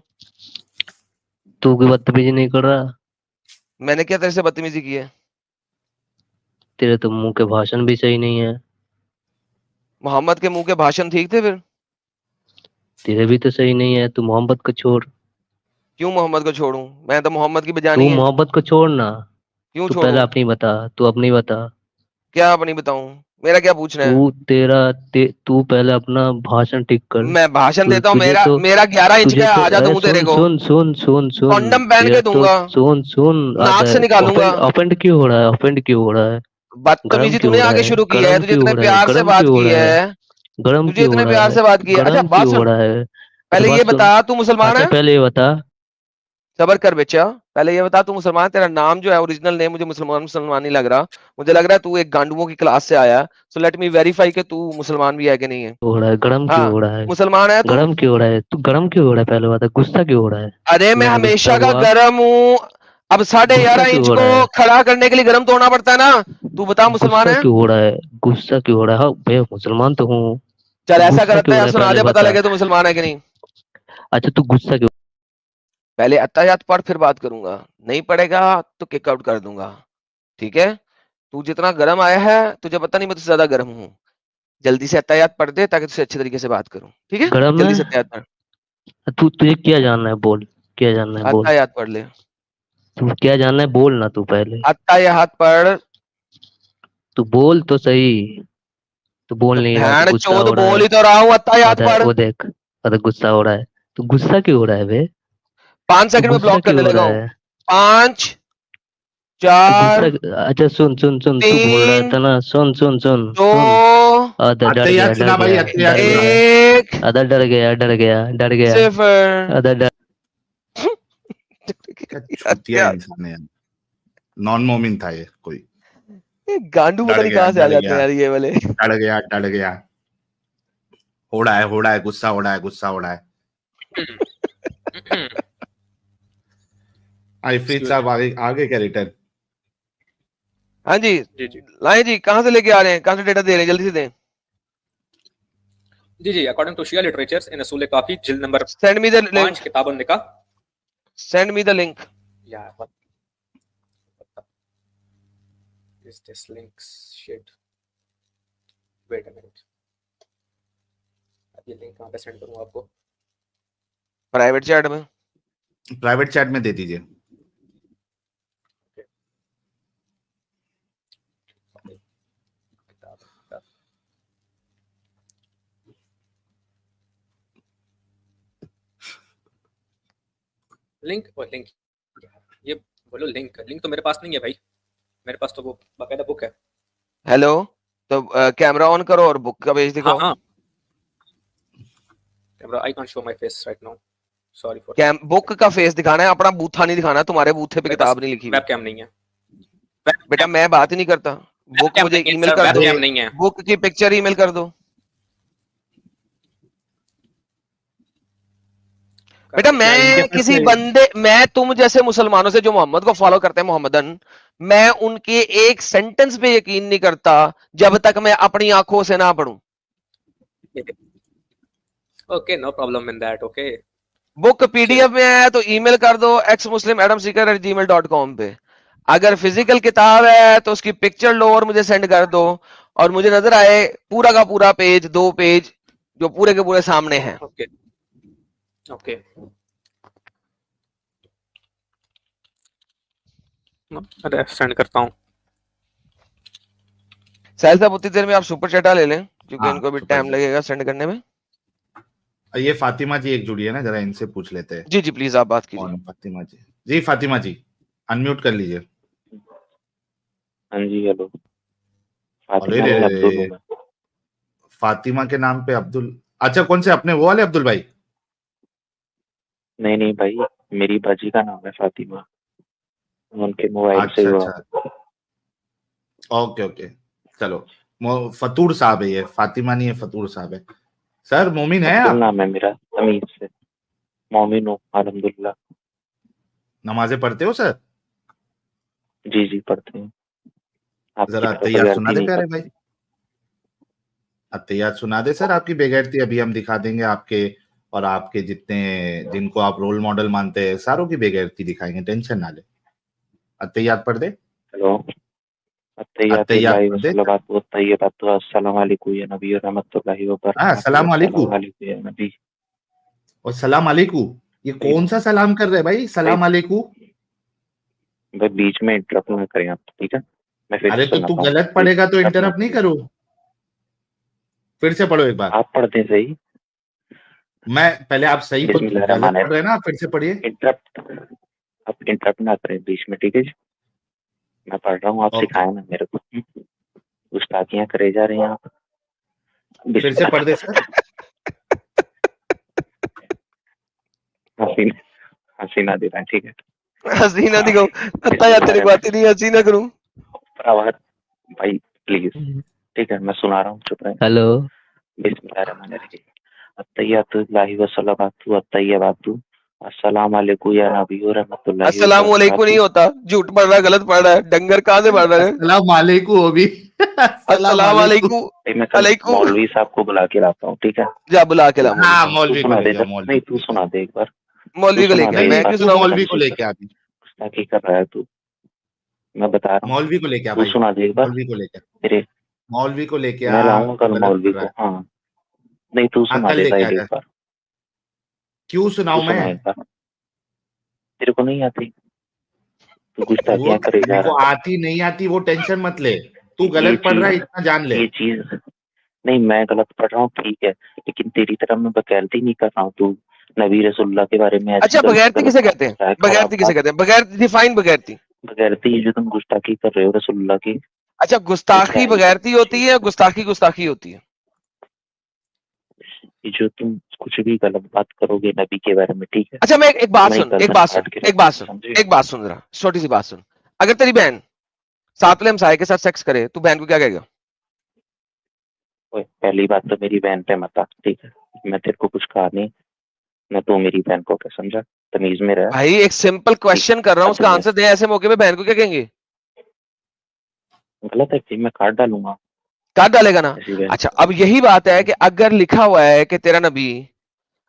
E: तू भी बदतमीजी नहीं कर रहा?
A: मैंने क्या तेरे से बदतमीजी की है?
E: तेरे तो मुंह के भाषण भी सही नहीं है।
A: मोहम्मद के मुंह के भाषण ठीक थे फिर?
E: तेरे भी तो सही नहीं है। तू मोहम्मद को छोड़।
A: क्यों मोहम्मद को छोड़ूं? मैं तो मोहम्मद की बजानी
E: तू
A: है।
E: मोहम्मद को छोड़ ना।
A: क्यों
E: तू
A: छोड़ूं?
E: पहले अपनी बता। तू अपनी बता।
A: क्या अपनी बताऊं? मेरा क्या पूछना है?
E: तू पहले अपना भाषण ठीक कर।
A: मैं भाषण देता हूँ?
E: तुझे
A: मेरा
E: तो
A: मेरा 11 इंच
E: तुझे
A: का है,
E: तो
A: आ जाता
E: अरे
A: हूँ तेरे
E: सुन
A: को।
E: सुन सुन सुन सुन।
A: कॉन्डम पहन
E: तेरा
A: के
E: तो
A: दूंगा,
E: सुन
A: नाक से निकालूंगा।
E: ऑफेंड क्यों हो रहा है? ऑफेंड क्यों हो रहा है? गरम
A: बदतमीजी
E: क्यों
A: तूने
E: हो रहा
A: आगे
E: है?
A: शुरू की है,
E: गरम
A: तुझे
E: क्यों
A: इतने
E: हो रहा है?
A: प्यार से
E: गरम
A: बात
E: क्यों हो
A: की
E: रहा है?
A: है,
E: गरम
A: तुझे
E: क्यों हो
A: इतने
E: रहा
A: प्यार
E: है?
A: से बात की है। अच्छा
E: गरम
A: बात
E: क्यों हो
A: सुन,
E: रहा है? अरे
A: पहले
E: बात
A: ये
E: सुन।
A: बता तू मुसलमान
E: अच्छा
A: है?
E: पहले ये बता।
A: सबर कर बेचा, पहले ये बता तू मुसलमान है? तेरा नाम जो है ओरिजिनल नेम मुझे मुसलमान मुसलमान नहीं लग रहा, मुझे लग रहा है तू एक गांडुओं की क्लास से आया। सो लेट मी वेरीफाई कि तू मुसलमान भी है कि नहीं है।
E: हो रहा है? गरम क्यों
A: हाँ,
E: हो रहा है?
A: मुसलमान है तू?
E: गरम क्यों हो रहा है? तू गरम क्यों हो रहा है? पहले बता, गुस्सा क्यों हो रहा है?
A: अरे मैं
E: मैं गुस्सा
A: हमेशा का
E: हुआ?
A: गर्म हूँ, अब साढ़े
E: गुस्सा
A: 11
E: क्यों
A: इंच
E: हो
A: को
E: रहा है?
A: खड़ा करने के लिए गर्म तो होना पड़ता है ना। तू बता मुसलमान
E: गुस्सा
A: है?
E: क्यों हो रहा है? गुस्सा क्यों हो रहा है? हाँ मैं मुसलमान तो हूँ।
A: चल ऐसा
E: गुस्सा
A: करता
E: क्यों
A: है
E: हो
A: यार,
E: रहा है?
A: सुना
E: पहले
A: दे, पता
E: बता।
A: लगे तू मुसलमान है कि नहीं।
E: अच्छा तू गुस्सा क्यों?
A: पहले अत्ताहियात पढ़ फिर बात करूंगा, नहीं पढ़ेगा तो किक आउट कर दूंगा, ठीक है? तू जितना गर्म आया है तुझे पता नहीं मैं तुझसे ज्यादा गर्म हूँ। जल्दी से अत्ताहियात पढ़ दे ताकि तुझसे अच्छे तरीके से बात करूं, ठीक है?
E: गरम है?
A: जल्दी से अत्ताहियात पढ़,
E: तुझे क्या जानना है? बोल। क्या जानना है? बोल।
A: अत्ताहियात पढ़ ले।
E: तू क्या जानना है? बोल ना तू पहले।
A: अत्ताहियात पढ़।
E: तू बोल तो सही। तू बोल
A: तो
E: नहीं रहा। तू
A: भैन
E: गुस्सा
A: चोद
E: हो रहा
A: बोल
E: है।
A: ही तो रहा हूँ, अत्ताहियात
E: अरे
A: पढ़।
E: वो देख। अरे गुस्सा हो रहा है। तू गुस्सा क्यों हो रहा है बे?
A: 5
E: तू
A: सेकंड में
E: गुस्सा
A: ब्लॉक
E: क्यों
A: करने
E: हो
A: लगा
E: रहा
A: हूँ।
E: है?
A: 5
E: गुस्सा।
A: 4
E: अच्छा सुन सुन सुन। तू बोल रहा
A: 3
E: था ना? सुन सुन सुन
A: 2
E: सुन। आधा डर गया,
C: अत्तहियात
E: डर
C: सुना भाई,
E: गया,
C: अत्तहियात
E: डर
C: सुना।
E: गया।
A: 1
E: आधा डर गया, डर गया, डर गया।
A: 0।
E: आधा डर।
C: क्या चूतिया इंसान है यार। नॉन मोमिन था ये कोई।
A: गांडू पता
C: डर
A: नहीं
C: गया,
A: कहाँ से आ
C: डर
A: जाते हैं
C: गया,
A: यार ये वाले।
C: डर गया, डर गया। होड़ा है, गुस्सा हो रहा है, गुस्सा हो रहा है। आइफरीत साहब आगे आगे क्या रिटर्न?
A: हाँ जी,
D: जी जी
A: लाए जी, कहाँ से लेके आ रहे हैं, कहाँ से डेटा दे रहे हैं, जल्दी से दें।
D: जी जी according to Shia literatures in असूल काफी जिल्द number
A: send me the link,
D: 5 किताबन निका।
A: Send me the link.
D: या what is this link shit? Wait a minute. अब ये लिंक कहाँ पे सेंड करूँ आपको?
A: प्राइवेट चैट में।
C: प्राइवेट चैट में दे दीजिए।
D: लिंक और लिंक, ये बोलो लिंक। लिंक तो मेरे पास नहीं है भाई, मेरे पास तो वो बाकायदा बुक है।
A: हेलो, तो कैमरा ऑन करो और बुक का पेज
D: हाँ
A: दिखाओ।
D: हाँ camera, I can't show my face right now, sorry for
A: cam book का फेस दिखाना है, अपना बूथा नहीं दिखाना, तुम्हारे बूथे पे किताब नहीं लिखी हुई।
D: वेबकैम नहीं है,
A: बेटा मैं बात ही नहीं करता, बुक
D: वेबकैम
A: मुझे
D: नहीं है
A: ईमेल
D: सर,
A: कर दो,
D: वेबकैम नहीं है।
A: बुक की पिक्चर ईमेल कर दो। बेटा मैं किसी बंदे, मैं तुम जैसे मुसलमानों से जो मोहम्मद को फॉलो करते हैं मोहम्मदन, मैं उनके एक सेंटेंस पे यकीन नहीं करता जब तक मैं अपनी आंखों से ना पढ़ूं।
D: Okay, no problem in that. Okay,
A: book PDF में है तो ईमेल कर दो xmuslimadamseeker@gmail.com पे। अगर फिजिकल किताब है तो उसकी पिक्चर लो और मुझे सेंड कर दो, और मुझे नजर आए पूरा का पूरा पेज, 2 पेज जो पूरे के पूरे सामने हैं।
D: ओके, ओके, अरे सेंड करता हूँ।
A: साहिल साहब उतनी देर में आप सुपर चैटा ले लें, क्योंकि
C: हाँ,
A: इनको भी
C: सुपर
A: टाइम
C: चैट।
A: लगेगा सेंड करने में।
C: ये फातिमा जी एक जुड़ी है ना, जरा इनसे पूछ लेते हैं।
A: जी जी प्लीज आप बात कीजिए।
C: कौन फातिमा जी? जी फातिमा जी अनम्यूट कर लीजिए।
F: हाँ जी, हेलो।
C: अरे
F: फातिमा में अब्दुल हूँ मैं।
C: फातिमा के नाम पे अब्दुल? अच्छा, कौन से अपने वो वाले अब्दुल भाई?
F: नहीं नहीं भाई, मेरी बाजी का नाम है फातिमा, उनके मोबाइल से
C: अच्छा
F: हुआ।
C: अच्छा, ओके ओके, चलो। फतूर साहब है ये, फातिमा नहीं है, फतूर साहब है। सर मोमिन है
F: अब्दुल
C: आप?
F: नाम है मेरा, तमीज से। मोमिन हूँ अल्हम्दुलिल्लाह।
C: नमाजें पढ़ते हो सर?
F: जी जी पढ़ते हैं। आपकी
C: जरा
F: तरफ
C: अत्तहियात
F: बगैरती
C: सुना दे
F: नहीं
C: प्यारे
F: करते।
C: भाई, अत्तहियात सुना दे सर। आपकी बेगैरती अभी हम दिखा देंगे आपके, और आपके जितने जिनको आप रोल मॉडल मानते हैं सारों की बेगैरती दिखाएंगे, टेंशन ना ले। अत्तहियात पढ़ दे,
F: हेलो।
C: अत्तहियात
F: अत्तहियातुल्लाहि
C: पढ़ दे।
F: वस्सलावातु वत्तय्यबातु अस्सलामु अलैकुम या नबी व रहमतुल्लाहि व
C: हाँ,
F: बरकातहू।
C: सलाम अलैकुम
F: अस्सलामु अलैकुम या नबी।
C: और सलाम अलैकुम। ये कौन सा सलाम कर रहे हैं भाई, सलाम अलैकुम?
F: भाई बीच में इंटरप्ट ना करें आप, ठीक है? मैं फिर
C: अरे
F: से
C: तो तू
F: सुनाता हूँ,
C: गलत
F: प्लीज
C: पढ़ेगा तो
F: इंटरप्ट ना
C: इंटरप्ट नहीं
F: करें।
C: करो, फिर से पढ़ो एक बार।
F: आप पढ़ते सही।
C: मैं पहले, आप सही को गलत
F: बिस्मिल्लाहिर्रहमानिर्रहीम।
C: पढ़ रहे हैं ना, आप फिर से पढ़िए।
F: इंटरप्ट, आप इंटरप्ट ना करें बीच में, ठीक है जी? मैं पढ़ रहा हूँ, आप
C: ओके,
F: सिखाए ना मेरे को। गुस्ताखियां करे जा रहे हैं आप।
C: फिर से पढ़ दे सर।
F: हसीना दे रहा है, ठीक है?
A: हसीना दिखाओ, अत्ता या तेरी बात ही नहीं, हसीना करूं।
F: आवाज भाई प्लीज, ठीक है? मैं सुना रहा हूँ, चुप रहे।
E: हेलो।
F: बिस्मिल्लाहिर्रहमानिर्रहीम। अत्तहियातुल्लाहि वस्सलावातु वत्तय्यबातु अस्सलामु अलैकुम या नबी व रहमतुल्लाहि व
A: अस्सलाम वालेकुम नहीं
F: बरकातहू।
A: होता, झूठ पढ़ रहा है, गलत पढ़ रहा है, डंगर कहां से पढ़ रहा है?
C: अस्सलाम वालेकुम हो भी। अस्सलाम
A: अस्सलाम
C: वालेकुम।
A: वालेकुम।
F: भाई मैं कल
A: अलैकुम।
F: मौलवी साहब को बुला के लाता हूँ, ठीक है?
A: जा बुला के ला मौलवी
C: हाँ,
A: साहब।
F: तू
C: मौलवी को
F: सुना
C: ले
F: दे
C: जाओ,
F: जब,
C: मौलवी
F: नहीं
C: को
F: तू
C: लेके
F: सुना
C: आओ।
F: दे एक बार।
A: मौलवी को
F: सुना
A: लेके आ,
F: दे एक
A: मैं
F: बार।
A: क्यों
C: तू
A: सुनाऊं?
C: मौलवी को लेके आ भी,
F: गुस्ताखी कर रहा है तू, मैं बता रहा हूँ।
C: मौलवी को लेके आ
F: तू
C: भाई,
F: सुना दे एक बार
C: मौलवी को लेके आ,
F: तेरे।
C: मौलवी को लेके
F: मैं
C: आ।
F: लाऊंगा
C: तू
F: कल
C: गलत
F: मौलवी
C: कर रहा
F: को,
C: है।
F: हाँ। नहीं तू
C: हाँ,
F: सुना
C: कल
F: दे
C: लेके
F: भाई
C: आ
F: एक
C: जा।
F: बार।
C: क्यों
F: तू
C: सुनाऊं
F: सुना
C: मैं?
F: एक बार। तेरे को नहीं आती, तू
C: वो
F: गुस्ताखियां करे जा
C: मेरे को
F: रहा
C: आती नहीं आती वो टेंशन मत ले, तू
F: है।
C: गलत पढ़ रहा है इतना जान ले।
F: ये चीज नहीं, मैं गलत पढ़ रहा हूँ ठीक है, लेकिन तेरी तरह मैं बकैरती नहीं कर रहा हूँ। तू नबी रसूलुल्लाह के बारे में ऐसी
A: अच्छा
F: गलत
A: बगैरती
F: गलत
A: किसे
F: बात
A: कहते
F: कर
A: हैं?
F: रहा है, खराब
A: बगैरती किसे
F: बात।
A: कहते हैं? बगैरती डिफाइन बगैरती।
F: बगैरती ये जो तुम गुस्ताखी कर रहे हो रसूलुल्लाह की,
A: अच्छा गुस्ताखी बगैरती होती है या गुस्ताखी गुस्ताखी होती है?
F: ये जो तुम कुछ भी गलत बात करोगे नबी के बारे में, ठीक है?
A: अच्छा मैं एक बात
F: मैं
A: सुन, एक
F: गर्दन
A: बात सुन,
F: काट के
A: एक बात
F: रखूंगा,
A: सुन,
F: समझे?
A: एक बात सुन जरा, छोटी सी बात सुन। अगर तेरी बहन सातवें हमसाये के साथ सेक्स करे, तू बहन को क्या कहेगा?
F: ओए, पहली बात तो मेरी बहन पे मत आ, ठीक है? मैं तेरे को कुछ कहा नहीं, न तू मेरी बहन को क्या समझा, तमीज में रह।
A: भाई एक सिंपल क्वेश्चन कर रहा हूँ, उसका आंसर दे। ऐसे मौके पे बहन को क्या कहेंगे?
F: गलत है कि मैं काट डालूंगा
A: काट डालेगा ना?
F: ऐसी बहन
A: अच्छा
F: को।
A: अब यही बात है कि अगर लिखा हुआ है कि तेरा नबी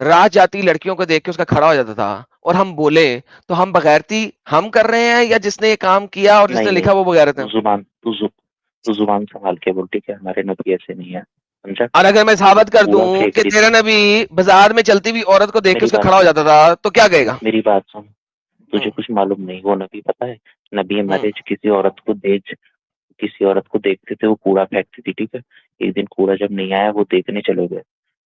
A: राह जाती लड़कियों को देख के उसका खड़ा हो जाता था, और हम बोले, तो हम बगैरती हम कर रहे हैं या जिसने ये काम किया और जिसने
F: नहीं
A: लिखा
F: नहीं,
A: वो बगैरत है?
F: तू जुबान संभाल के बोल, ठीक है? हमारे नबी ऐसे नहीं है, समझा?
A: और अगर मैं साबित कर
F: कूड़ा
A: दूं
F: फेंक
A: कि
F: रही
A: तेरा
F: थी।
A: नबी बाजार में चलती हुई औरत को देख के
F: मेरी
A: उसका
F: बात
A: खड़ा हो
F: सुन,
A: जाता था, तो क्या कहेगा?
F: मेरी बात सुन। तुझे कुछ मालूम नहीं, वो नबी पता है, नबी हमारे किसी औरत को देखते थे वो कूड़ा फेंकती थी, ठीक है? एक दिन कूड़ा जब नहीं आया, वो देखने चले गए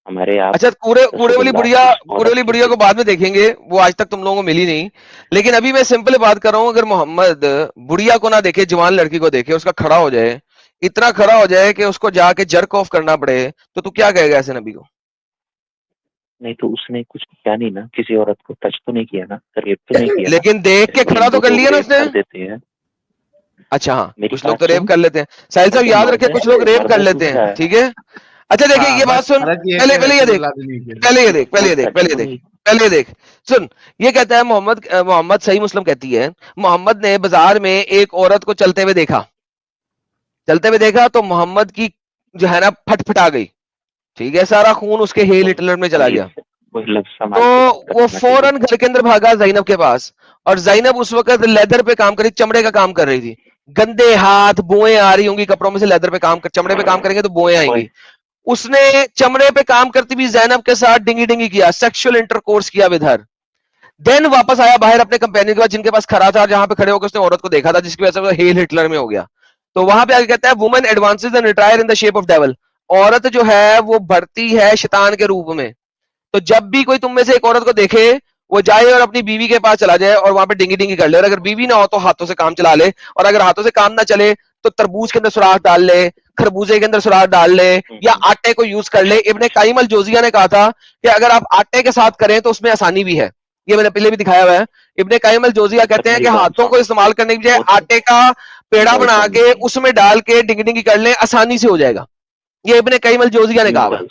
F: हमारे आप
A: अच्छा कूड़े कूड़े वाली
F: रसूलुल्लाह
A: बुढ़िया,
F: उस
A: कूड़े
F: औरत
A: वाली
F: की
A: बुढ़िया को बाद में देखेंगे, वो आज तक तुम लोगों को मिली नहीं। लेकिन अभी मैं सिंपल बात कर रहा हूं, अगर मोहम्मद बुढ़िया को ना देखे, जवान लड़की को देखे, उसका खड़ा हो जाए, इतना खड़ा हो जाए कि उसको जाके जर्क ऑफ करना पड़े, तो तू क्या कहेगा ऐसे नबी को?
F: नहीं तो उसने कुछ किया नहीं ना, किसी औरत को टच तो नहीं किया ना, रेप तो नहीं किया ना।
A: लेकिन देख के खड़ा तो कर लिया ना उसने।
F: कर देते हैं।
A: अच्छा हाँ,
F: मेरी
A: कुछ लोग
F: बात
A: तो रेप
F: सुन।
A: कर लेते हैं साहिल साहब,
F: तो
A: याद
F: मर्द
A: रखे
F: है,
A: कुछ लोग रेप
F: मर्द
A: कर
F: है,
A: लेते
F: तू क्या
A: हैं,
F: है?
A: ठीक है। अच्छा देखिए
C: हाँ,
A: ये बात
C: बस
A: सुन,
C: फर्क ये है
A: पहले
C: कि
A: पहले ये देख,
C: रसूलुल्लाह ने नहीं किया।
A: पहले ये देख, पहले ये
F: कोई
A: देख,
F: टच
A: पहले ये
F: तो
A: देख,
F: नहीं।
A: पहले ये देख, सुन। ये कहता है मोहम्मद सही मुस्लिम कहती है, मोहम्मद ने बाजार में एक औरत को चलते हुए देखा तो मोहम्मद की जो है ना फटफटा गई, ठीक है, सारा खून उसके हेल हिटलर में चला गया।
F: कोई लफ्ज
A: तो
F: संभाल के बात
A: वो
F: करना, ठीक है?
A: फौरन घर के अंदर भागा ज़ैनब के पास, और ज़ैनब उस वक्त लेदर पे काम कर रही, चमड़े का काम कर रही थी। गंदे हाथ, बोएं आ रही होंगी कपड़ों में से, लेदर पे चमड़े पे काम करेंगे तो बोएं आएंगी। उसने चमड़े पे काम करती हुई ज़ैनब के साथ डिंगी डिंगी किया, सेक्सुअल इंटरकोर्स किया विद हर। देन वापस आया बाहर अपने कंपेनियन के पास जिनके पास खड़ा था, जहां पे खड़े होकर उसने औरत को देखा था, जिसकी वजह से वो हेल हिटलर में हो गया। तो वहां पे आगे कहता है woman advances and retire in the shape of devil, औरत जो है वो बढ़ती है शैतान के रूप में। तो जब भी कोई तुम में से एक औरत को देखे, वो जाए और अपनी बीवी के पास चला जाए और वहां पे डिंगी डिंगी कर ले, और अगर बीवी ना हो तो हाथों से काम चला ले, और अगर हाथों से काम ना चले तो तरबूज के अंदर सुराख डाल ले, खरबूजे के अंदर सुराख डाल ले, या आटे को यूज कर ले। इब्ने कायिम अल जोजिया ने कहा था कि अगर आप आटे के साथ करें तो उसमें आसानी भी है, ये मैंने पहले भी दिखाया हुआ है। इब्ने कायिम अल जोजिया कहते हैं कि हाथों को इस्तेमाल करने की बजाय आटे का पेड़ा बना के उसमें डाल के डिंगी डिंगी कर ले, आसानी से हो जाएगा। ये इब्ने कायिम अल जोजिया ने कहा हुआ है।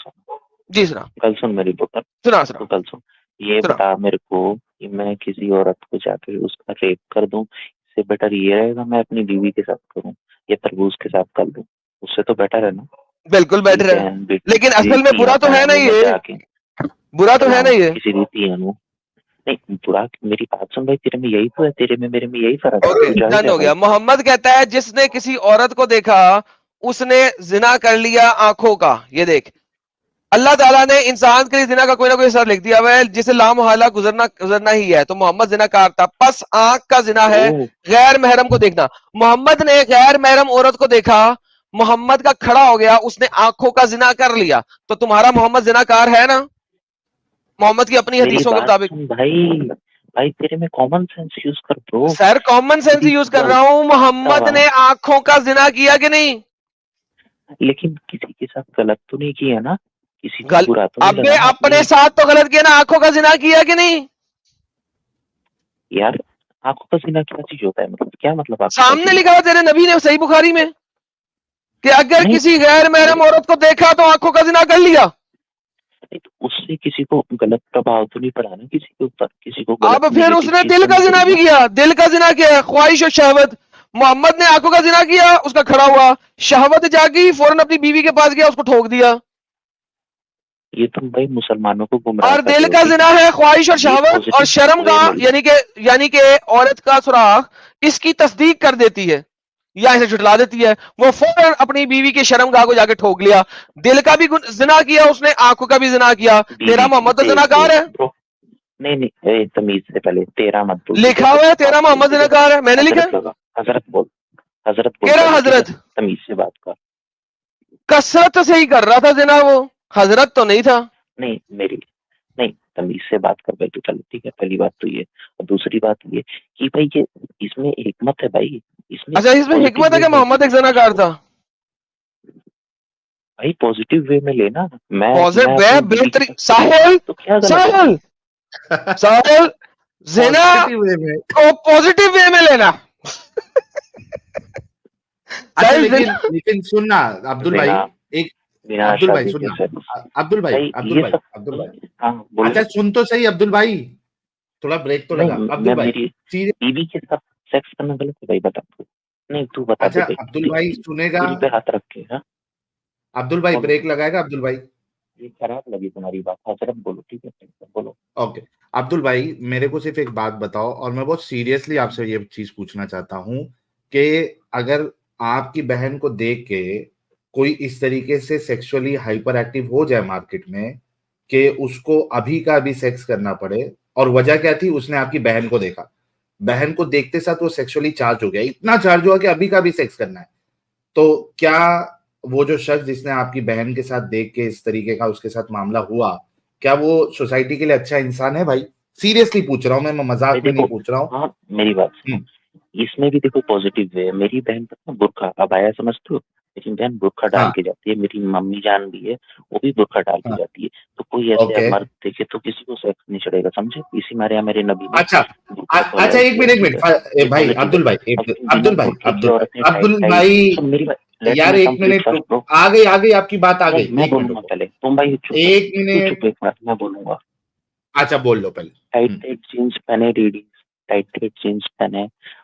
A: जी सुना,
F: कल सुन मेरी पुत्र,
A: सुना
F: तो कल सुन, ये
A: सुना।
F: बता मेरे को कि मैं किसी औरत को जाकर उसका रेप कर दूं, इससे बेटर ये रहेगा मैं अपनी बीवी के साथ करूं या तरबूज के साथ कर दूं, उससे तो बेटर है ना।
A: बिल्कुल बेटर है, लेकिन असल में बुरा तो है ना ये, बुरा तो है ना ये।
F: किसी रीति नहीं बुरा, मेरी बात सुन भाई, तेरे में यही तो है, तेरे में मेरे में यही फर्क है।
A: ओके, डन हो गया। मोहम्मद कहता है जिसने किसी औरत को देखा उसने जिना कर लिया आंखों का। ये देख, अल्लाह ताला ने इंसान के लिए जिना का कोई ना कोई असर लिख दिया हुआ है, जिसे लामुहाला गुजरना ही है। तो मोहम्मद जिनाकार था, बस आंख का जिना है गैर महरम को देखना। मोहम्मद ने गैर महरम औरत को देखा, मोहम्मद का खड़ा हो गया, उसने आंखों का जिना कर लिया, तो तुम्हारा मोहम्मद जिनाकार है ना, मोहम्मद की अपनी हदीसों के मुताबिक।
F: भाई तेरे में कॉमन सेंस यूज कर bro.
A: Sir common sense use कर रहा हूं। मोहम्मद ने आंखों का जिना किया कि नहीं?
F: लेकिन किसी के साथ गलत तो नहीं किया ना, किसी को बुरा तो नहीं
A: लगा। अपने साथ तो गलत किया ना, आंखों का जिना किया कि नहीं?
F: यार आंखों का जिना क्या चीज होता है, मतलब क्या मतलब?
A: सामने लिखा है तेरे नबी ने सही बुखारी में कि अगर किसी गैर महरम औरत को देखा तो आंखों का जिना कर लिया।
F: तो उससे किसी को गलत प्रभाव तो नहीं पड़ा ना किसी के ऊपर, किसी को
A: अब फिर उसने दिल का जिना भी किया। दिल का जिना क्या है? ख्वाहिश और शहवत। मोहम्मद ने आंखों का जिना किया, उसका खड़ा हुआ, शहवत जागी, फौरन अपनी बीवी के पास गया, उसको ठोक दिया।
F: ये तुम भाई मुसलमानों को गुमराह
A: और दिल का जिना है ख्वाहिश और शहवत और शर्म का, यानी कि औरत का सुराख इसकी तस्दीक कर देती है या इसे झुठला देती है। वो फौरन अपनी बीवी के शर्मगाह को जाके ठोक लिया। दिल का भी जिना किया उसने, आंखों का भी जिना किया। तेरा मोहम्मद तो जिनाकार है।
F: नहीं तमीज से पहले तेरा मत बोल,
A: लिखा हुआ है तेरा मोहम्मद जिनाकार है, मैंने लिखा।
F: हजरत बोल, हजरत बोल,
A: तेरा हजरत
F: तमीज से बात कर।
A: कसरत से ही कर रहा था जिना, वो हजरत तो नहीं था।
F: नहीं तमीज से बात कर भाई तो चलो ठीक है। पहली बात तो ये, और दूसरी बात ये कि भाई ये इसमें हिकमत है भाई, इसमें।
A: अच्छा इसमें हिकमत है कि मोहम्मद एक जिनाकार था?
F: भाई पॉजिटिव वे में लेना। मैं
A: बेहतरीन। साहिल
F: तो क्या
A: साहिल जिना को पॉजिटिव वे में लेना।
C: अच्छा लेकिन सुनना अब्दुल भाई, एक अब्दुल भाई सुनना, अब्दुल भाई अच्छा सुन तो सही अब्दुल भाई, थोड़ा ब्रेक तो लगा। अब्दुल भाई
F: बीवी के साथ सेक्स करना गलत है भाई, बता। नहीं तू बता।
C: अच्छा अब्दुल भाई सुनेगा,
F: दिल पे हाथ रख के। हाँ
C: अब्दुल भाई ब्रेक लगाएगा अब्दुल भाई?
F: ये खराब लगी तुम्हारी बात, हजरत बोलो, ठीक है बोलो।
C: ओके अब्दुल भाई, मेरे को सिर्फ एक बात बताओ, और मैं बहुत सीरियसली आपसे ये चीज पूछना चाहता हूँ कि अगर आपकी बहन को देख के कोई इस तरीके से सेक्सुअली हाइपर एक्टिव हो जाए मार्केट में कि उसको अभी का अभी सेक्स करना पड़े, और वजह क्या थी? उसने आपकी बहन को देखा, बहन को देखते साथ वो सेक्सुअली चार्ज हो गया, इतना चार्ज हुआ कि अभी का भी सेक्स करना है, तो क्या वो जो शख्स जिसने आपकी बहन के साथ देख के इस तरीके का उसके साथ मामला हुआ, क्या वो सोसाइटी के लिए अच्छा इंसान है? भाई सीरियसली पूछ रहा हूँ मैं मजाक में नहीं पूछ रहा हूँ।
F: हाँ मेरी बात इसमें भी देखो पॉजिटिव वे है। मेरी बहन पता बुर्का अब आया समझते हो, मेरी बहन बुर्का डाल
C: हाँ
F: के जाती है, मेरी मम्मी जान भी है, वो भी बुर्का डाल के
C: हाँ
F: जाती है। तो कोई ऐसे
C: ओके
F: मर्द देखे तो किसी को सेक्स नहीं चढ़ेगा, समझे? इसी मारे यहाँ मेरे नबी ने
C: अच्छा
F: बुर्का को
C: अच्छा
F: अलाउ
C: एक
F: किया,
C: मिनट एक
F: ठीक है?
C: मिनट
F: ये
C: भाई
F: पॉजिटिव है।
C: अब्दुल भाई
F: अब बिना बुर्के की औरतें टाइट
C: अब्दुल
F: टाइट
C: भाई
F: सब मेरी लेट
C: यार
F: मी
C: एक
F: कंप्लीट
C: मिनट
F: फर्स्ट
C: रुक
F: ब्रो।
C: आ गई आपकी बात आ गई
F: मैं
C: एक मिनट
F: बोलूंगा
C: रुको
F: पहले, तुम भाई चुप रहो,
C: एक
F: तू
C: मिनट
F: चुप एक मिनट, मैं बोलूंगा।
C: अच्छा बोल लो पहले
F: टाइट टाइट जीन्स पहने लेडीज, टाइट टाइट जीन्स पहने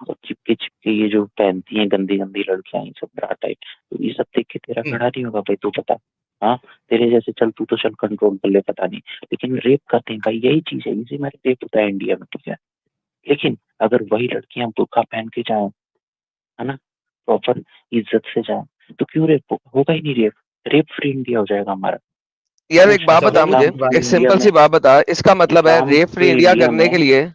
F: और चिपके चिपके ये जो पहनती हैं गंदी गंदी लड़कियां, ये सब ब्रा टाइट, तो ये सब देख के तेरा खड़ा नहीं होगा भाई, तू बता। हाँ, तेरे जैसे चल, तू तो चल कंट्रोल कर ले, पता नहीं, लेकिन रेप करते हैं भाई, यही चीज है, इसी में रेप होता है इंडिया में, ठीक है? लेकिन अगर वही लड़कियां बुर्का पहन के जाए, है ना, प्रॉपर इज्जत से जाए, तो क्यों रेप होगा ही नहीं? रेप रेप फ्री इंडिया हो जाएगा हमारा।
A: यार
F: तो
A: एक बात
C: अच्छा
A: बता
C: वही
A: मुझे,
C: चीज बात
A: एक
F: इंडिया
A: सिंपल
F: में,
A: सी बात बता, इसका मतलब है
F: Islam
A: rape free
F: free
A: India
F: India
A: करने
F: में,
A: के लिए,